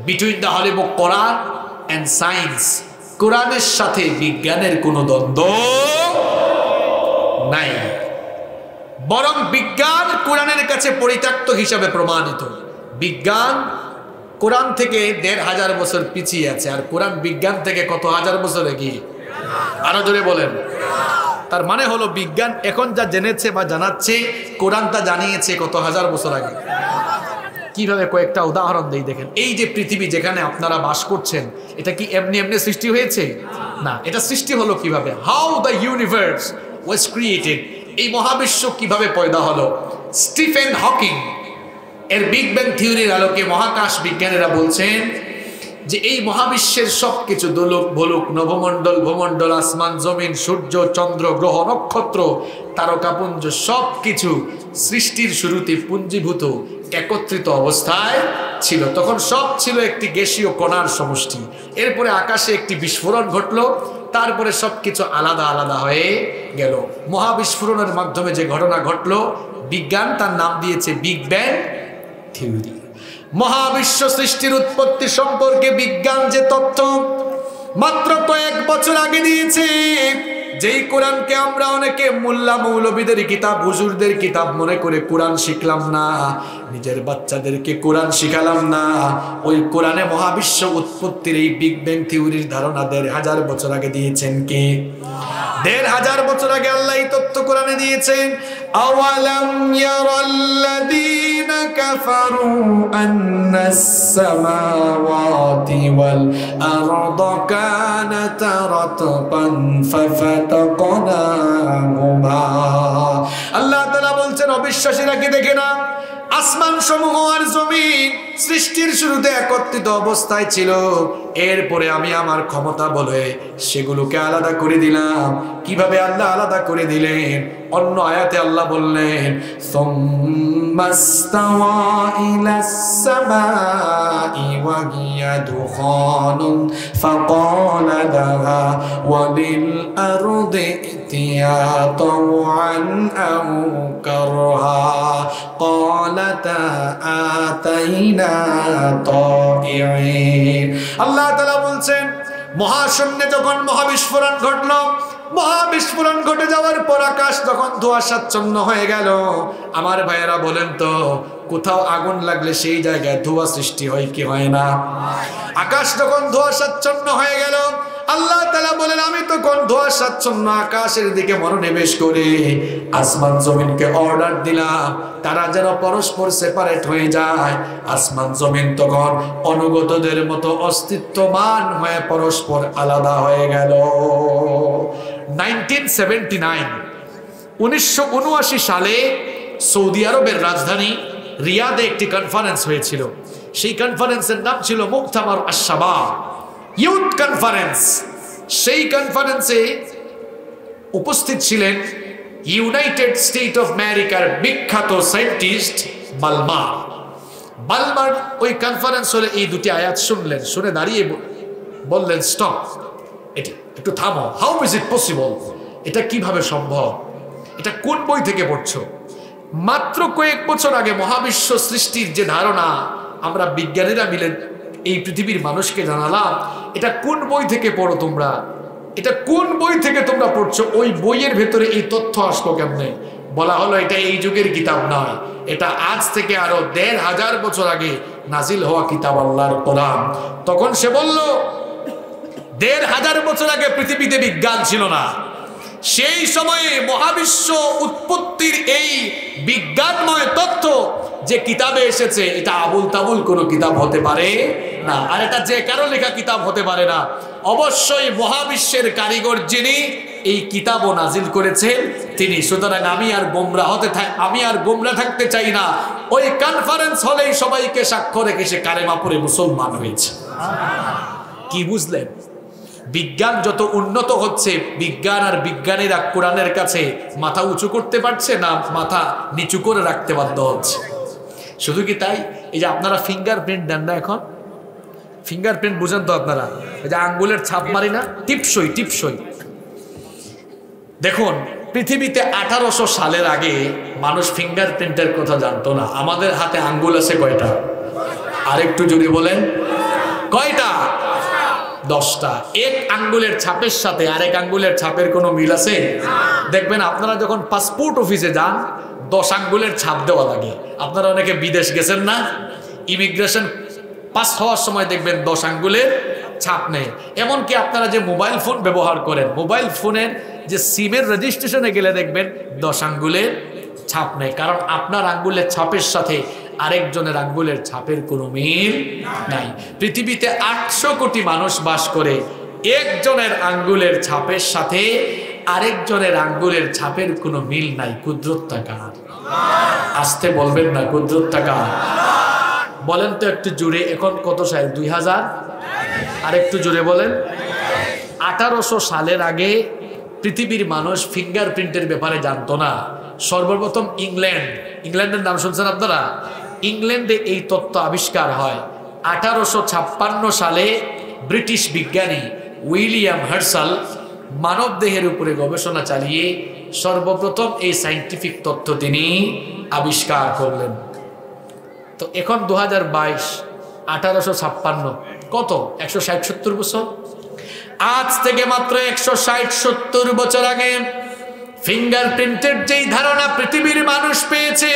A: between the holy book Quran and science. কোরআনের সাথে বিজ্ঞানের কোনো দ্বন্দ্ব নাই, বরং বিজ্ঞান কোরআনের কাছে পরিত্যক্ত হিসাবে প্রমাণিত। বিজ্ঞান কোরআন থেকে ১৫০০ বছর পিছিয়ে আছে, আর কোরআন বিজ্ঞান থেকে কত হাজার বছর এগিয়ে। আরো জোরে বলেন। তার মানে হলো বিজ্ঞান এখন যা জেনেছে বা জানাচ্ছে, কোরআন তা জানিয়েছে কত হাজার বছর আগে। কিভাবে? কয়েকটা উদাহরণ দেই, দেখেন। এই যে পৃথিবী যেখানে আপনারা বাস করছেন, এটা কি এমনি এমনি সৃষ্টি হয়েছে? না, এটা সৃষ্টি হলো কিভাবে? How the universe was created. এই মহাবিশ্ব কিভাবে পয়দা হলো? স্টিফেন হকিং এর বিগ ব্যাং থিওরির আলোকে মহাকাশ বিজ্ঞানীরা বলছেন যে এই মহাবিশ্বের সবকিছু, দোলক ভোলক, নভমণ্ডল, ভূমণ্ডল, আসমান, জমিন, সূর্য, চন্দ্র, গ্রহ, নক্ষত্র, তারকাপুঞ্জ, সবকিছু সৃষ্টির শুরুতে পুঞ্জীভূত একত্রিত অবস্থায় ছিল। তখন সব ছিল একটি গ্যাসীয় কণার সমষ্টি। এরপরে আকাশে একটি বিস্ফোরণ ঘটলো, তারপরে সবকিছু আলাদা আলাদা হয়ে গেল। মহাবিস্ফোরণের মাধ্যমে যে ঘটনা ঘটলো, বিজ্ঞান তার নাম দিয়েছে বিগ ব্যাং থিওরি। মহাবিশ্ব সৃষ্টির উৎপত্তি সম্পর্কে বিজ্ঞান যে তথ্য মাত্র কয়েক বছর আগে দিয়েছে, যেই কোরআনকে আমরা অনেকে মোল্লা মৌলবীদের কিতাব, হুজুরদের কিতাব মনে করে কোরআন শিখলাম না, নিজের বাচ্চাদেরকে কোরআন শিখালাম না, ওই কোরআনে মহাবিশ্ব উৎপত্তির এই বিগ ব্যাং থিওরির ধারণা ১৫০০ বছর আগে দিয়েছেন কে? ১৫০০ বছর আগে আল্লাহ এই তথ্য কোরআনে দিয়েছেন। আওয়ালাম ইয়ারাল্লাযীনা কাফারু আন্নাস সামাওয়াতি ওয়াল আরদা কানাতা রাতবান ফাফাতাকনাহুমা। আল্লাহ তাআলা বলছেন, অবিশ্বাসীরা কি দেখে না? আসমান সমূহ আর জমিন সৃষ্টির শুরুতে একত্রিত অবস্থায় ছিল, এরপরে আমি আমার ক্ষমতা বলে সেগুলোকে আলাদা করে দিলাম। কিভাবে আল্লাহ আলাদা করে দিলেন? অন্য আয়াতে আল্লাহ বললেন, সুম্মাস্তাওয়া ইলাস সামাই ওয়া হিয়া দুখানুন ফাকালা লাহা ওয়া লিল আরদি ইতিয়া তাওআন আও কারহা ক্বালাতা আতাইনা তাইঈন। আল্লাহ তাআলা বলছেন, মহাশূন্যে যখন মহাবিস্ফোরণ ঘটলো, মহাবিস্ফোরণ ঘটে যাওয়ার পর আকাশ যখন ধোঁয়াশাচ্ছন্ন হয়ে গেল, আমার ভাইয়েরা বলেন তো, কোথাও আগুন লাগলে সেই জায়গায় ধোঁয়া সৃষ্টি হয় কি হয় না? আকাশ যখন ধোঁয়াশাচ্ছন্ন হয়ে গেল, আল্লাহ তাআলা বলেন, আমি তখন ধোঁয়াশাচ্ছন্ন আকাশের দিকে মনোনিবেশ করে আসমান জমিনকে অর্ডার দিলাম, তারা যেন পরস্পর সেপারেট হয়ে যায়। আসমান জমিন তখন অনুগতদের মতো অস্তিত্বমান হয়ে পরস্পর আলাদা হয়ে গেল। 1979 সালে সৌদি আরবের রাজধানী রিয়াদে একটি কনফারেন্স হয়েছিল। সেই কনফারেন্সের নাম ছিল মুক্তামার আশ-শাবাব, ইউথ কনফারেন্স। সেই কনফারেন্সে উপস্থিত ছিলেন ইউনাইটেড স্টেট অফ আমেরিকার বিখ্যাত সায়েন্টিস্ট বালমার। বালমার ওই কনফারেন্স হলে এই দুটি আয়াত শুনলেন, শুনে দাঁড়িয়ে বললেন, স্টপ, এটা একটু থামো। How is it possible? এটা কিভাবে সম্ভব? এটা কোন বই থেকে পড়ছো? মাত্র কয়েক বছর আগে মহাবিশ্ব সৃষ্টির যে ধারণা আমরা বিজ্ঞানীরা মিলে এই পৃথিবীর মানুষকে জানালাম, এটা কোন বই থেকে পড়ো তোমরা? এটা কোন বই থেকে তোমরা পড়ছো? ওই বইয়ের ভেতরে এই তথ্য আসলো কেমনে? বলা হলো, এটা এই যুগের কিতাব নয়, এটা আজ থেকে আরো ১৫০০ বছর আগে নাজিল হওয়া কিতাব, আল্লাহর কোরআন। তখন সে বলল, ১৫০০ বছর আগে পৃথিবীতে বিজ্ঞান ছিল না। সেই সময়ে মহাবিশ্ব উৎপত্তির এই বিজ্ঞানময় তথ্য যে কিতাবে এসেছে, এটা আবুল তাবুল কোনো কিতাব হতে পারে না, আর এটা যে কারো লেখা কিতাব হতে পারে না। অবশ্যই মহাবিশ্বের কারিগর যিনি, এই কিতাবও নাজিল করেছেন তিনি। সুতরাং আমি আর গোমরা থাকতে চাই না। ওই কনফারেন্স হলেই সবাইকে সাক্ষ্য রেখে সে কালেমা পড়ে মুসলমান হয়েছে। কি বুঝলেন? বিজ্ঞান যত উন্নত হচ্ছে, বিজ্ঞান আর বিজ্ঞানীরা কোরআনের কাছে মাথা উঁচু করতে পারছে না, মাথা নিচু করে রাখতে বাধ্য হচ্ছে। শুধু কি তাই, এই যে আপনারা ফিঙ্গারপ্রিন্ট দেন না, এখন ফিঙ্গারপ্রিন্ট বুঝেন তো আপনারা, এই যে আঙ্গুলের ছাপ মারি না, টিপসই। দেখুন, পৃথিবীতে 1800 সালের আগে মানুষ ফিঙ্গারপ্রিন্টের কথা জানতো না। আমাদের হাতে আঙ্গুল আছে কয়টা? আরেকটু জোরে বলেন, কয়টা? 10টা। এক আঙ্গুলের ছাপের সাথে আরেক আঙ্গুলের ছাপের কোনো মিল আছে? দেখবেন আপনারা যখন পাসপোর্ট অফিসে যান 10 আঙ্গুলের ছাপ দেওয়া লাগে। আপনারা অনেকে বিদেশ গেছেন না, ইমিগ্রেশন পাস হওয়ার সময় দেখবেন 10 আঙ্গুলের ছাপ নেই। এমনকি আপনারা যে মোবাইল ফোন ব্যবহার করেন, মোবাইল ফোনের যে সিমের রেজিস্ট্রেশনে গেলে দেখবেন 10 আঙ্গুলের ছাপ নেই। কারণ আপনার আঙ্গুলের ছাপের সাথে আরেকজনের আঙ্গুলের ছাপের কোনো মিল নাই। পৃথিবীতে 800 কোটি মানুষ বাস করে, একজনের আঙ্গুলের ছাপের সাথে আরেকজনের আঙ্গুলের ছাপের কোনো মিল নাই। কুদরতটা কার? আসতে বলবেন না, কুদরতটা কার? বলেন তো একটু জোরে। এখন কত সাল? 2000। আর একটু জোরে বলেন। 1800 সালের আগে পৃথিবীর মানুষ ফিঙ্গারপ্রিন্টের ব্যাপারে জানতো না। সর্বপ্রথম ইংল্যান্ডের নাম শুনছেন আপনারা? ইংল্যান্ডে এই তত্ত্ব আবিষ্কার হয় 1856 সালে। ব্রিটিশ বিজ্ঞানী উইলিয়াম হার্সাল মানব দেহের উপরে গবেষণা চালিয়ে সর্বপ্রথম এই সায়েন্টিফিক তত্ত্ব তিনি আবিষ্কার করলেন। তো এখন 2022, 1856 কত? 160-70 বছর। আজ থেকে মাত্র 160-70 বছর আগে ফিঙ্গারপ্রিন্টের যেই ধারণা পৃথিবীর মানুষ পেয়েছে,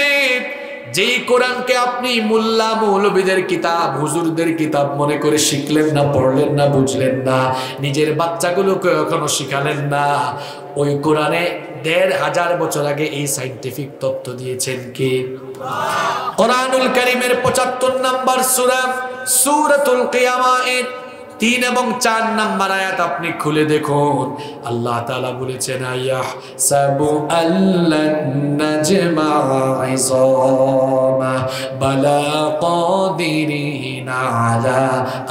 A: যেই কোরআনকে আপনি মোল্লা মৌলবীদের কিতাব, হুজুরদের কিতাব মনে করে শিখলেন না, পড়লেন না, বুঝলেন না, নিজের বাচ্চাগুলোকে এখনো শিখালেন না, ওই কোরআনে 1500 বছর আগে এই সায়েন্টিফিক তত্ত্ব দিয়েছেন কে? কোরআনুল কারীমের 75 নম্বর সূরা সূরাতুল কিয়ামাহ 3 এবং 4 নম্বর আয়াত আপনি খুলে দেখুন। আল্লাহ তাআলা বলেছেন, আয়াহসাবু আল্লান নাজমা'a ইযামা বালা কাদিরিনা আলা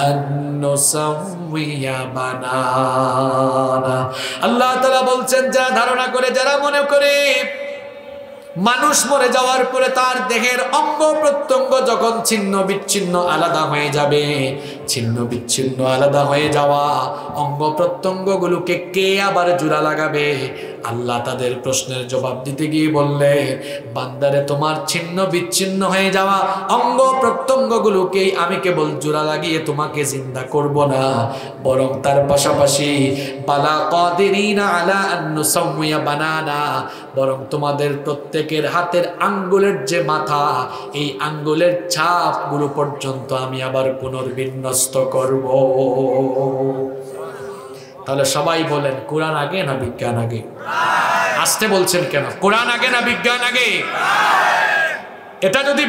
A: আন নুসাউইয়া বানানা। আল্লাহ তাআলা বলছেন, যারা ধারণা করে, যারা মনে করে মানুষ মরে যাওয়ার পরে তার দেহের অঙ্গ প্রত্যঙ্গ যখন ছিন্ন বিচ্ছিন্ন আলাদা হয়ে যাবে, ছিন্ন বিচ্ছিন্ন আলাদা হয়ে যাওয়া অঙ্গ প্রত্যঙ্গগুলোকে কে আবার জোড়া লাগাবে? আল্লাহ তাদের প্রশ্নের জবাব দিতে গিয়ে বললে, বান্দারে, তোমার ছিন্ন বিচ্ছিন্ন হয়ে যাওয়া অঙ্গ প্রত্যঙ্গগুলোকেই আমি কেবল জোড়া লাগিয়ে তোমাকে জিন্দা করব না, বরং তার পাশাপাশি বালা কাদিরিনা আলা আন নুসাউইয়া বানানা, বরং তোমাদের প্রত্যেকের হাতের আঙ্গুলের যে মাথা, এই আঙ্গুলের ছাপগুলো পর্যন্ত আমি আবার পুনর্বিন্যস্ত করব। তাহলে সবাই বলেন, কোরআন আগে না বিজ্ঞান আগে? আসতে বলছেন কেন? কোরআন আগে না বিজ্ঞান আগে? এটা যদি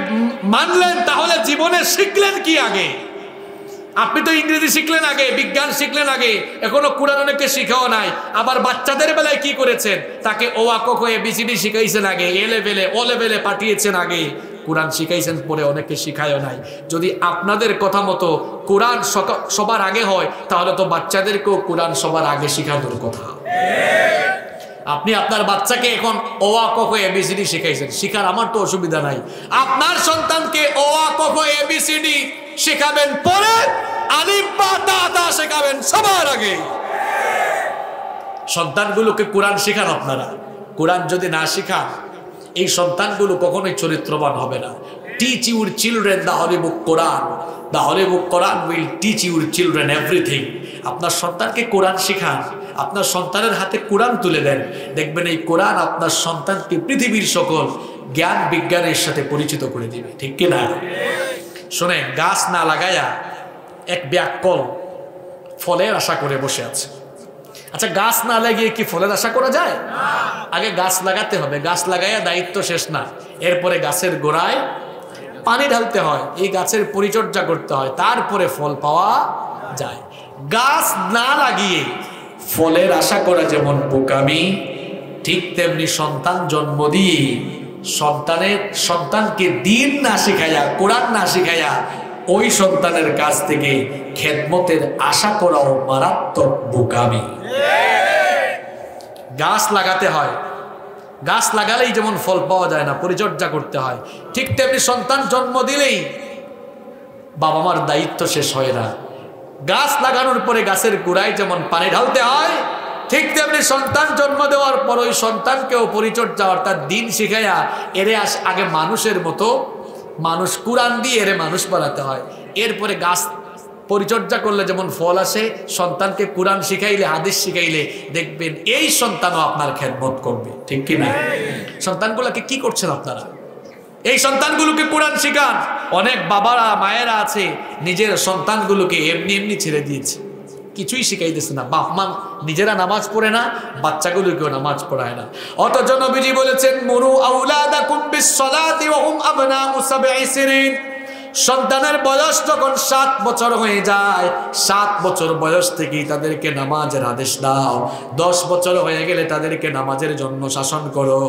A: মানলেন তাহলে জীবনে শিখলেন কি আগে? আপনি তো ইংরেজি শিখলেন আগে, বিজ্ঞান শিখলেন আগে, এখনো কোরআন অনেককে শিখাও নাই। আবার বাচ্চাদের বেলায় কি করেছেন? তাকে ও আ ক খ এবিসিডি শিখাইছেন আগে, ও লেভেলে পাঠিয়েছেন আগে, কোরআন শিখাইছেন পরে অনেকে শিখায়ও নাই। যদি আপনাদের কথা মতো কোরআন সবার আগে হয়, তাহলে তো বাচ্চাদেরকেও কোরআন সবার আগে শিখানোর কথা। আপনি আপনার বাচ্চাকে এখন ও আ ক খ এবিসিডি শিখাইছেন, শিখার আমার তো অসুবিধা নাই। আপনার সন্তানকে ও আ ক খ এবিসিডি শেখাবেন পরে, আলিফ বা তা তা শেখাবেন সবার আগে। সন্তানগুলোকে কোরআন শেখান আপনারা। কোরআন যদি না শেখান, এই সন্তানগুলো কখনোই চরিত্রবান হবে না। Teach your children the holy book Quran. The holy book Quran will teach your children everything. আপনার সন্তানকে কোরআন শেখান, আপনার সন্তানের হাতে কোরআন তুলে দেন, দেখবেন এই কোরআন আপনার সন্তানকে পৃথিবীর সকল জ্ঞান বিজ্ঞানের সাথে পরিচিত করে দিবে। ঠিক কিনা? শোনেন, গাছ না লাগায়া এক ব্যাককল ফলের আশা করে বসে আছে। আচ্ছা, গাছ না লাগিয়ে কি ফলের আশা করা যায়? আগে গাছ লাগাতে হবে, গাছ লাগাইয়া দায়িত্ব শেষ না, এরপরে গাছের গোড়ায় পানি ঢালতে হয়, এই গাছের পরিচর্যা করতে হয়, তারপরে ফল পাওয়া যায়। গাছ না লাগিয়ে ফলের আশা করা যেমন বোকামি, ঠিক তেমনি সন্তান জন্ম দিয়ে সন্তানকে দিন না শিখাইয়া, কোরআন না শিখাইয়া ওই সন্তানের কাছ থেকে খেদমতের আশা করাও মারাত্মক বোকামি। গাছ লাগাতে হয়, গাছ লাগালেই যেমন ফল পাওয়া যায় না, পরিচর্যা করতে হয়, ঠিক তেমনি সন্তান জন্ম দিলেই বাবা মার দায়িত্ব শেষ হয় না। গাছ লাগানোর পরে গাছের গোড়ায় যেমন পানি ঢালতে হয়, ঠিক তেমনি সন্তান জন্ম দেওয়ার পর ওই সন্তানকেও পরিচর্যা অর্থাৎ দিন শিখাইয়া এরে আগে মানুষের মতো, মানুষ কুরআন দিয়ে এরে মানুষ বানাতে হয়। এরপরে গাছ পরিচর্যা করলে যেমন ফল আসে, সন্তানকে কুরআন শিখাইলে, হাদিস শিখাইলে দেখবেন এই সন্তানও আপনার খেদমত করবে, ঠিক কি না? সন্তানগুলোকে কি করছেন আপনারা? এই সন্তানগুলোকে কোরআন শিখান। অনেক বাবারা মায়েরা আছে নিজের সন্তানগুলোকে এমনি এমনি ছেড়ে দিয়েছে, কিছুই শিখাইতেছে না। বাপ মা নিজেরা নামাজ পড়ে না, বাচ্চাগুলোকেও নামাজ পড়ায় না। অথচ নবীজি বলেছেন, মুরু আওলাদাকুম বিস-সালাতি ওয়া হুম আবনাউ সাবঈ সিনিন। সন্তানের বয়স যখন 7 বছর হয়ে যায়, 7 বছর বয়স থেকেই তাদেরকে নামাজের আদেশ দাও। 10 বছর হয়ে গেলে তাদেরকে নামাজের জন্য শাসন করো।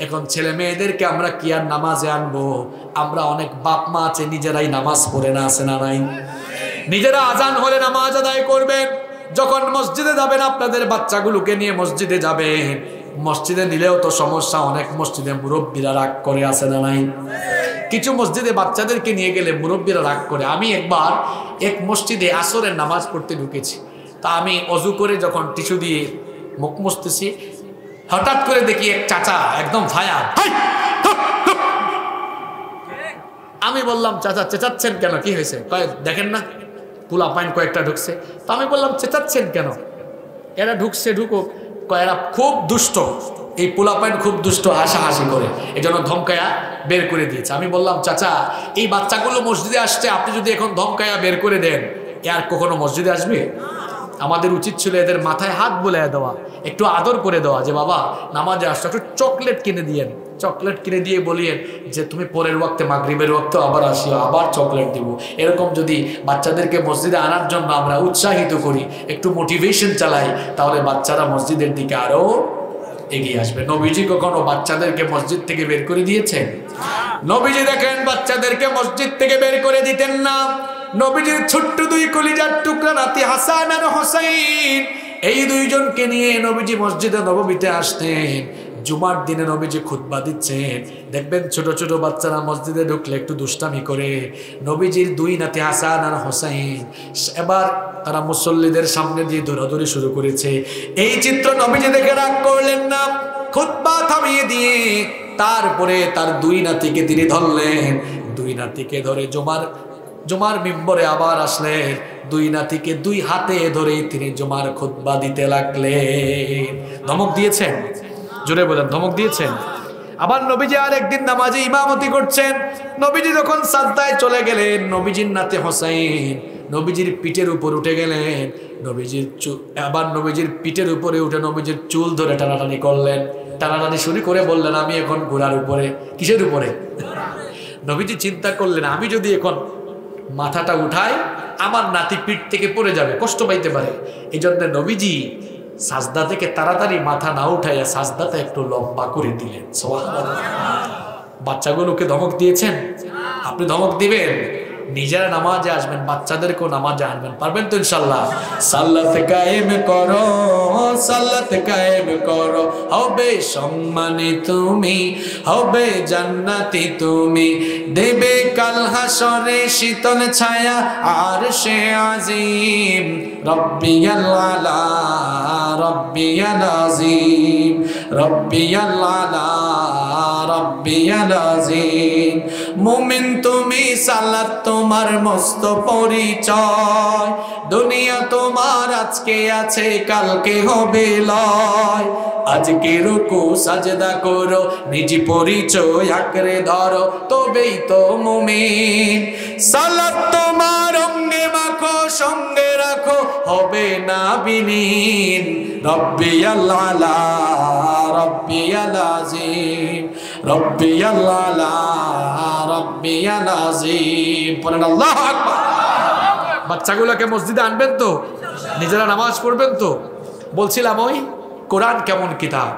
A: এখন ছেলে মেয়েদেরকে আমরা কি আর নামাজে আনবো? আমরা অনেক বাপ মা আছে নিজেরাই নামাজ পড়ে না, আছে না নাই? নিজেরা আজান হলে নামাজ আদায় করবেন। যখন মসজিদে যাবেন আপনাদের বাচ্চাগুলোকে নিয়ে মসজিদে যাবেন, মসজিদে নিলেও তো সমস্যা, অনেক মসজিদে মুরব্বীরা রাগ করে, আছে না নাই? কিছু মসজিদে বাচ্চাদেরকে নিয়ে গেলে মুরব্বীরা রাগ করে। আমি একবার এক মসজিদে আসরের নামাজ পড়তে ঢুকেছি, তা আমি অজু করে যখন টিস্যু দিয়ে মুখ মুছতেছি, হঠাৎ করে দেখি এক চাচা একদম ফায়ার। আমি বললাম, চাচা চেঁচাচ্ছেন কেন, কি হয়েছে? দেখেন না পোলা পাইন কয়েকটা ঢুকছে। তো আমি বললাম, চেঁচাচ্ছেন কেন? এরা ঢুকছে, ঢুকুক, এরা খুব দুষ্ট, এই পোলা পাইন খুব দুষ্ট, হাসাহাসি করে, এই জন্য ধমকায়া বের করে দিয়েছে। আমি বললাম, চাচা এই বাচ্চাগুলো মসজিদে আসছে, আপনি যদি এখন ধমকায়া বের করে দেন, আর কখনো মসজিদে আসবে? আমাদের উচিত ছিল এদের মাথায় হাত বুলিয়ে দেওয়া, একটু আদর করে দেওয়া, যে বাবা নামাজে আসছো, একটু চকলেট কিনে দিয়েন, চকলেট কিনে দিয়ে বলিয়েন যে তুমি পরের ওয়াক্তে মাগরিবের ওয়াক্তে আবার আসিও, আবার চকলেট দিব। এরকম যদি বাচ্চাদেরকে মসজিদে আনার জন্য আমরা উৎসাহিত করি, একটু মোটিভেশন চালাই, তাহলে বাচ্চারা মসজিদের দিকে আরো এগিয়ে আসবে। নবীজি কখনো বাচ্চাদেরকে মসজিদ থেকে বের করে দিয়েছেন? নবীজি দেখেন বাচ্চাদেরকে মসজিদ থেকে বের করে দিতেন না। নবীজির ছোট্ট 2 কলিজার টুকরা নাতি হাসান আর হোসেন, এই 2 জনকে নিয়ে নবীজি মসজিদে নববীতে আসতেন। জুমার দিনে নবীজি খুতবা দিচ্ছেন, দেখবেন ছোট ছোট বাচ্চারা মসজিদে ঢুকলে একটু দুষ্টামি করে। নবীজির 2 নাতি হাসান আর হোসেন এবার তারা মুসল্লিদের সামনে দিয়ে দৌড়াদৌড়ি শুরু করেছে। এই চিত্র নবীজি দেখে রাগ করলেন না, খুতবা থামিয়ে দিয়ে তারপরে তার 2 নাতিকে তিনি ধরলেন। 2 নাতিকে ধরে জুমার মিম্বরে আবার আসলেন। 2 নাতিকে 2 হাতে ধরে তিনি জুমার খুতবা দিতে লাগলেন। ধমক দিয়েছেন? জোরে বলেন, ধমক দিয়েছেন? আবার নবীজি আর একদিন নামাজে ইমামতি করছেন। নবীজি যখন সাজদায় চলে গেলেন, নবীজির নাতি হোসেন নবীজির পিঠের উপর উঠে গেলেন। নবীজির পিঠের উপরে উঠে নবীজির চুল ধরে টানাটানি করলেন। টানাটানি শুরু করে বললেন, আমি এখন ঘোড়ার উপরে। কিসের উপরে? নবীজি চিন্তা করলেন, আমি যদি এখন মাথাটা উঠাই, আমার নাতি পিঠ থেকে পড়ে যাবে, কষ্ট পাইতে পারে। এই জন্য নবীজি সাজদা থেকে তাড়াতাড়ি মাথা না উঠাইয়া সাজদাটা একটু লম্বা করে দিলেন। সুবহানাল্লাহ। বাচ্চাগুলোকে ধমক দিয়েছেন? আপনি ধমক দিবেন, নিজেরা নামাজে আসবেন, বাচ্চাদেরকেও নামাজে আনবেন। পারবেন তো ইনশাআল্লাহ? সালাত কায়েম করো, সালাত কায়েম করো, হবে সম্মানী তুমি, হবে জান্নাতি তুমি, দেবে কাল হাসরে শীতল ছায়া আরশে আজিম। রব্বিয়াল আলা, রব্বিয়াল আজিম, রব্বিয়াল আলা, রব্বিয়াল আজিম। মুমিন তুমি, সালাত তোমার মস্ত পরিচয়, দুনিয়া তোমার আজকে আছে কালকে হবে লয়। আজকে রুকু সাজদা করো, নিজ পরিচয় আঁকড়ে ধরো, তবেই তো মুমিন। সালাত তোমার অঙ্গে মাখো, সঙ্গে রাখো, হবে না বিলীন। রব্বিয়াল আলা, রব্বিয়াল আজিম, রব্বিয়াল আলা, রব্বিয়াল আজিম। পড়েন আল্লাহু আকবার। বাচ্চাগুলোকে মসজিদে আনবেন তো? নিজেরা নামাজ পড়বেন তো? বলছিলাম ওই কোরআন কেমন কিতাব,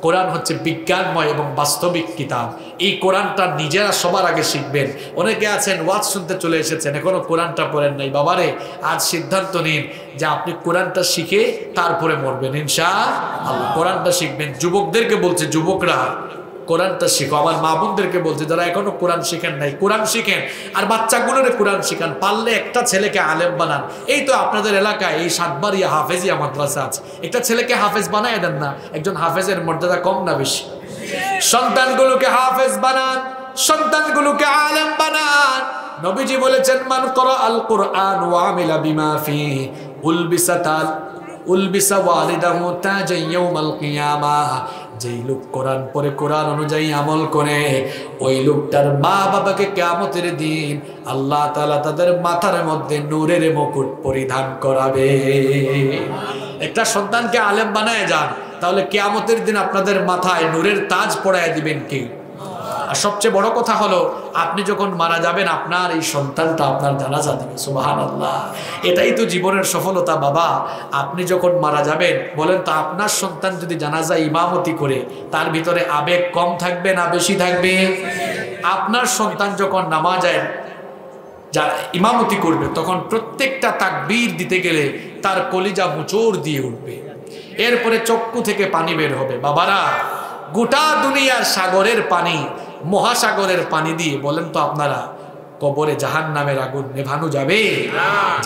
A: কোরআন হচ্ছে বিজ্ঞানময় এবং বাস্তবিক কিতাব। এই কোরআনটা নিজেরা সবার আগে শিখবেন। অনেকে আছেন ওয়াজ শুনতে চলে এসেছেন, এখনো কোরআনটা পড়েন নাই। বাবারে, আজ সিদ্ধান্ত নিন যে আপনি কোরআনটা শিখে তারপরে মরবেন ইনশাআল্লাহ। কোরআনটা শিখবেন। যুবকদেরকে বলছে, যুবকরা কোরআনটা শিখো। আমার মা বোনদেরকে বলছে যারা এখনো কোরআন শিখেন নাই, কোরআন শিখেন। আর বাচ্চাগুলোরে কোরআন শিখান। পারলে একটা ছেলেকে আলেম বানান। এই তো আপনাদের এলাকায় এই সাতবাড়িয়া হাফেজিয়া মাদ্রাসা আছে, একটা ছেলেকে হাফেজ বানায় দেন না। একজন হাফেজের মর্যাদা কম না বেশি? সন্তানগুলোকে হাফেজ বানান, সন্তানগুলোকে আলেম বানান। নবীজি বলেছেন, মান করা আল কোরআন ওয়া আমিলা বিমা ফিহি উলবিসা ওয়ালিদাহু তাজান ইয়াউমাল কিয়ামাহ। যেই লোক কোরআন পড়ে, কোরআন অনুযায়ী আমল করে, ওই লোকটার মা বাবাকে কিয়ামতের দিন আল্লাহ তাআলা তাদের মাথার মধ্যে নূরের মুকুট পরিধান করাবে। একটা সন্তানকে আলেম বানায় যান, তাহলে কিয়ামতের দিন আপনাদের মাথায় নূরের তাজ পরায় দিবেন কে? আর সবচেয়ে বড় কথা হলো, আপনি যখন মারা যাবেন আপনার এই সন্তানটা আপনার জানাজা দিবে। সুবহানাল্লাহ, এটাই তো জীবনের সফলতা বাবা। আপনি যখন মারা যাবেন, বলেন তো আপনার সন্তান যদি জানাজা ইমামতি করে, তার ভিতরে আবেগ কম থাকবে না বেশি থাকবে? আপনার সন্তান যখন নামাজে ইমামতি করবে, তখন প্রত্যেকটা তাকবীর দিতে গেলে তার কলিজা মুচড় দিয়ে উঠবে। এরপরে চক্ষু থেকে পানি বের হবে। বাবারা, গোটা দুনিয়ার সাগরের পানি, মহাসাগরের পানি দিয়ে বলেন তো আপনারা কবরে জাহান্নামের আগুন নেভানো যাবে?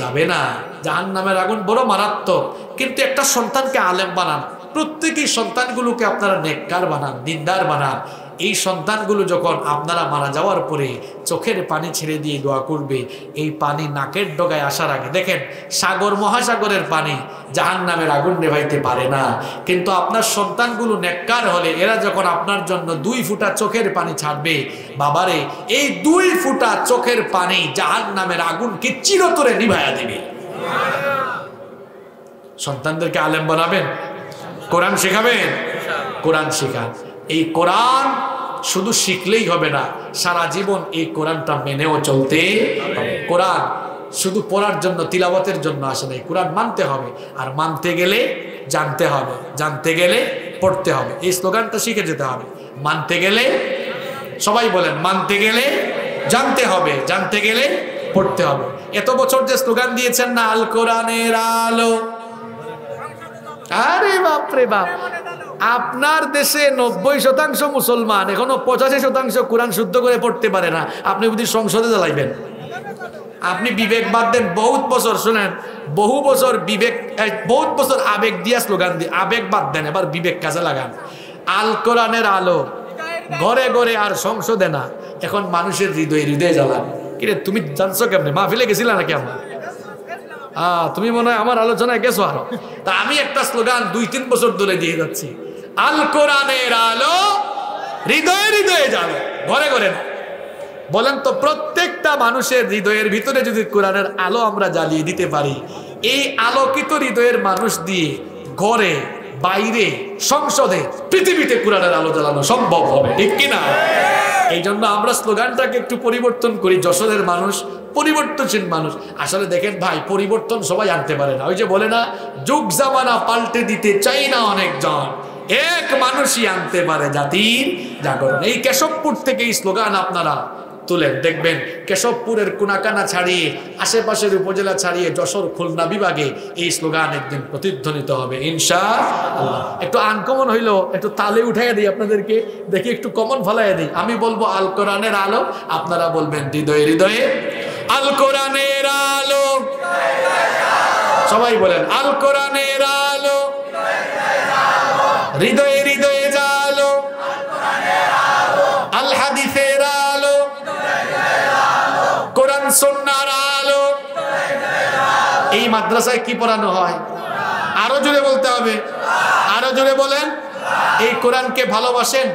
A: যাবে না। জাহান্নামের আগুন বড় মারাত্মক। কিন্তু একটা সন্তানকে আলেম বানান, প্রত্যেকই সন্তানগুলোকে আপনারা নেককার বানান, দিনদার বানান। এই সন্তানগুলো যখন আপনারা মারা যাওয়ার পরে চোখের পানি ছেড়ে দিয়ে দোয়া করবে, এই পানি নাকের ডগায় আসার আগে, দেখেন সাগর মহাসাগরের পানি জাহান্নামের আগুন নেভাইতে পারে না। কিন্তু আপনার সন্তানগুলো নেককার হলে এরা যখন আপনার জন্য 2 ফোঁটা চোখের পানি ছাড়বে, বাবারে, এই 2 ফোঁটা চোখের পানি জাহান্নামের আগুনকে চিরতরে নিভাইয়া দিবে। সন্তানদেরকে আলেম বানাবেন, কোরআন শেখাবেন, কোরআন শেখান। এই কোরআন শুধু শিখলেই হবে না, সারা জীবন এই কোরআনটা মেনেও চলতে হবে। কোরআন শুধু পড়ার জন্য, তিলাওয়াতের জন্য আসে না। কোরআন মানতে হবে, আর মানতে গেলে জানতে হবে, জানতে গেলে পড়তে হবে। এই স্লোগানটা শিখে যেতে হবে। মানতে গেলে, সবাই বলেন, মানতে গেলে জানতে হবে, জানতে গেলে পড়তে হবে। এত বছর যে স্লোগান দিয়েছেন না, আল কোরআনের আলো, আরে বাপ রে বাপ, আপনার দেশে 90% মুসলমান, এখনো 85% কোরআন শুদ্ধ করে পড়তে পারে না। আপনি যদি সংসদে জ্বালাইবেন, আপনি বিবেক বাদ দেন। বহুত বছর শুনেন, বহু বছর বিবেক, বহুত বছর আবেগ দিয়া স্লোগান দিয়ে, আবেগ বাদ দেন, এবার বিবেক কাজে লাগান। আল কোরআনের আলো ঘরে ঘরে আর সংসদে না, এখন মানুষের হৃদয়ে হৃদয়ে জ্বালান। কিরে তুমি জানছো কেমনে? মাহফিলে গেছিলা নাকি আমরা? তুমি মনে হয় আমার আলোচনায় গেছো আরো। তা আমি একটা স্লোগান 2-3 বছর ধরে দিয়ে যাচ্ছি, আল কোরআনের আলো হৃদয়ে হৃদয়ে জ্বালো, ঘরে ঘরে না। বলেন তো, প্রত্যেকটা মানুষের হৃদয়ের ভিতরে যদি কোরআনের আলো আমরা জ্বালিয়ে দিতে পারি, এই আলোকিত হৃদয়ের মানুষ দিয়ে ঘরে, বাইরে, সংসদে, পৃথিবীতে কোরআনের আলো জ্বালানো সম্ভব হবে, ঠিক কিনা? এই জন্য আমরা স্লোগানটাকে একটু পরিবর্তন করি। যশোরের মানুষ পরিবর্তনশীল মানুষ। আসলে দেখেন ভাই, পরিবর্তন সবাই আনতে পারে না। ওই যে বলে না, যুগ জামানা পাল্টে দিতে চাই না অনেকজন, এক মানুষই আনতে পারে জাতির জাগরণ। এই কেশবপুর থেকে এই স্লোগান আপনারা তুলেন, দেখবেন কেশবপুরের কোনাকানা ছাড়িয়ে, আশেপাশের উপজেলা ছাড়িয়ে, যশোর খুলনা বিভাগে এই স্লোগান একদিন প্রতিধ্বনিত হবে ইনশাআল্লাহ। একটু আনকমন হইলো, একটু তালে উঠাইয়া দিই আপনাদেরকে, দেখি একটু কমন ফলাইয়া দিই। আমি বলবো আল কোরআনের আলো, আপনারা বলবেন হৃদয়ে হৃদয়ে আল কোরআনের আলো। সবাই বলেন, আল কোরআনের আলো হৃদয়ে হৃদয়ে জালো, আল হাদিসের আলো, কোরআন সুন্নাহর আলো। এই মাদ্রাসায় কি পড়ানো হয়? আরো জোরে বলতে হবে, আরো জোরে বলেন। এই কোরআনকে ভালোবাসেন?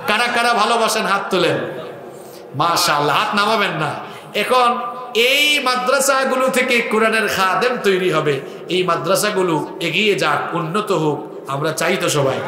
A: কারা কারা ভালোবাসেন হাত তোলেন। মাশাআল্লাহ, হাত নামাবেন না। এখন এই মাদ্রাসাগুলো থেকে কোরআনের খাদেম তৈরি হবে। এই মাদ্রাসাগুলো এগিয়ে যাক, উন্নত হোক, আমরা চাই তো সবাই।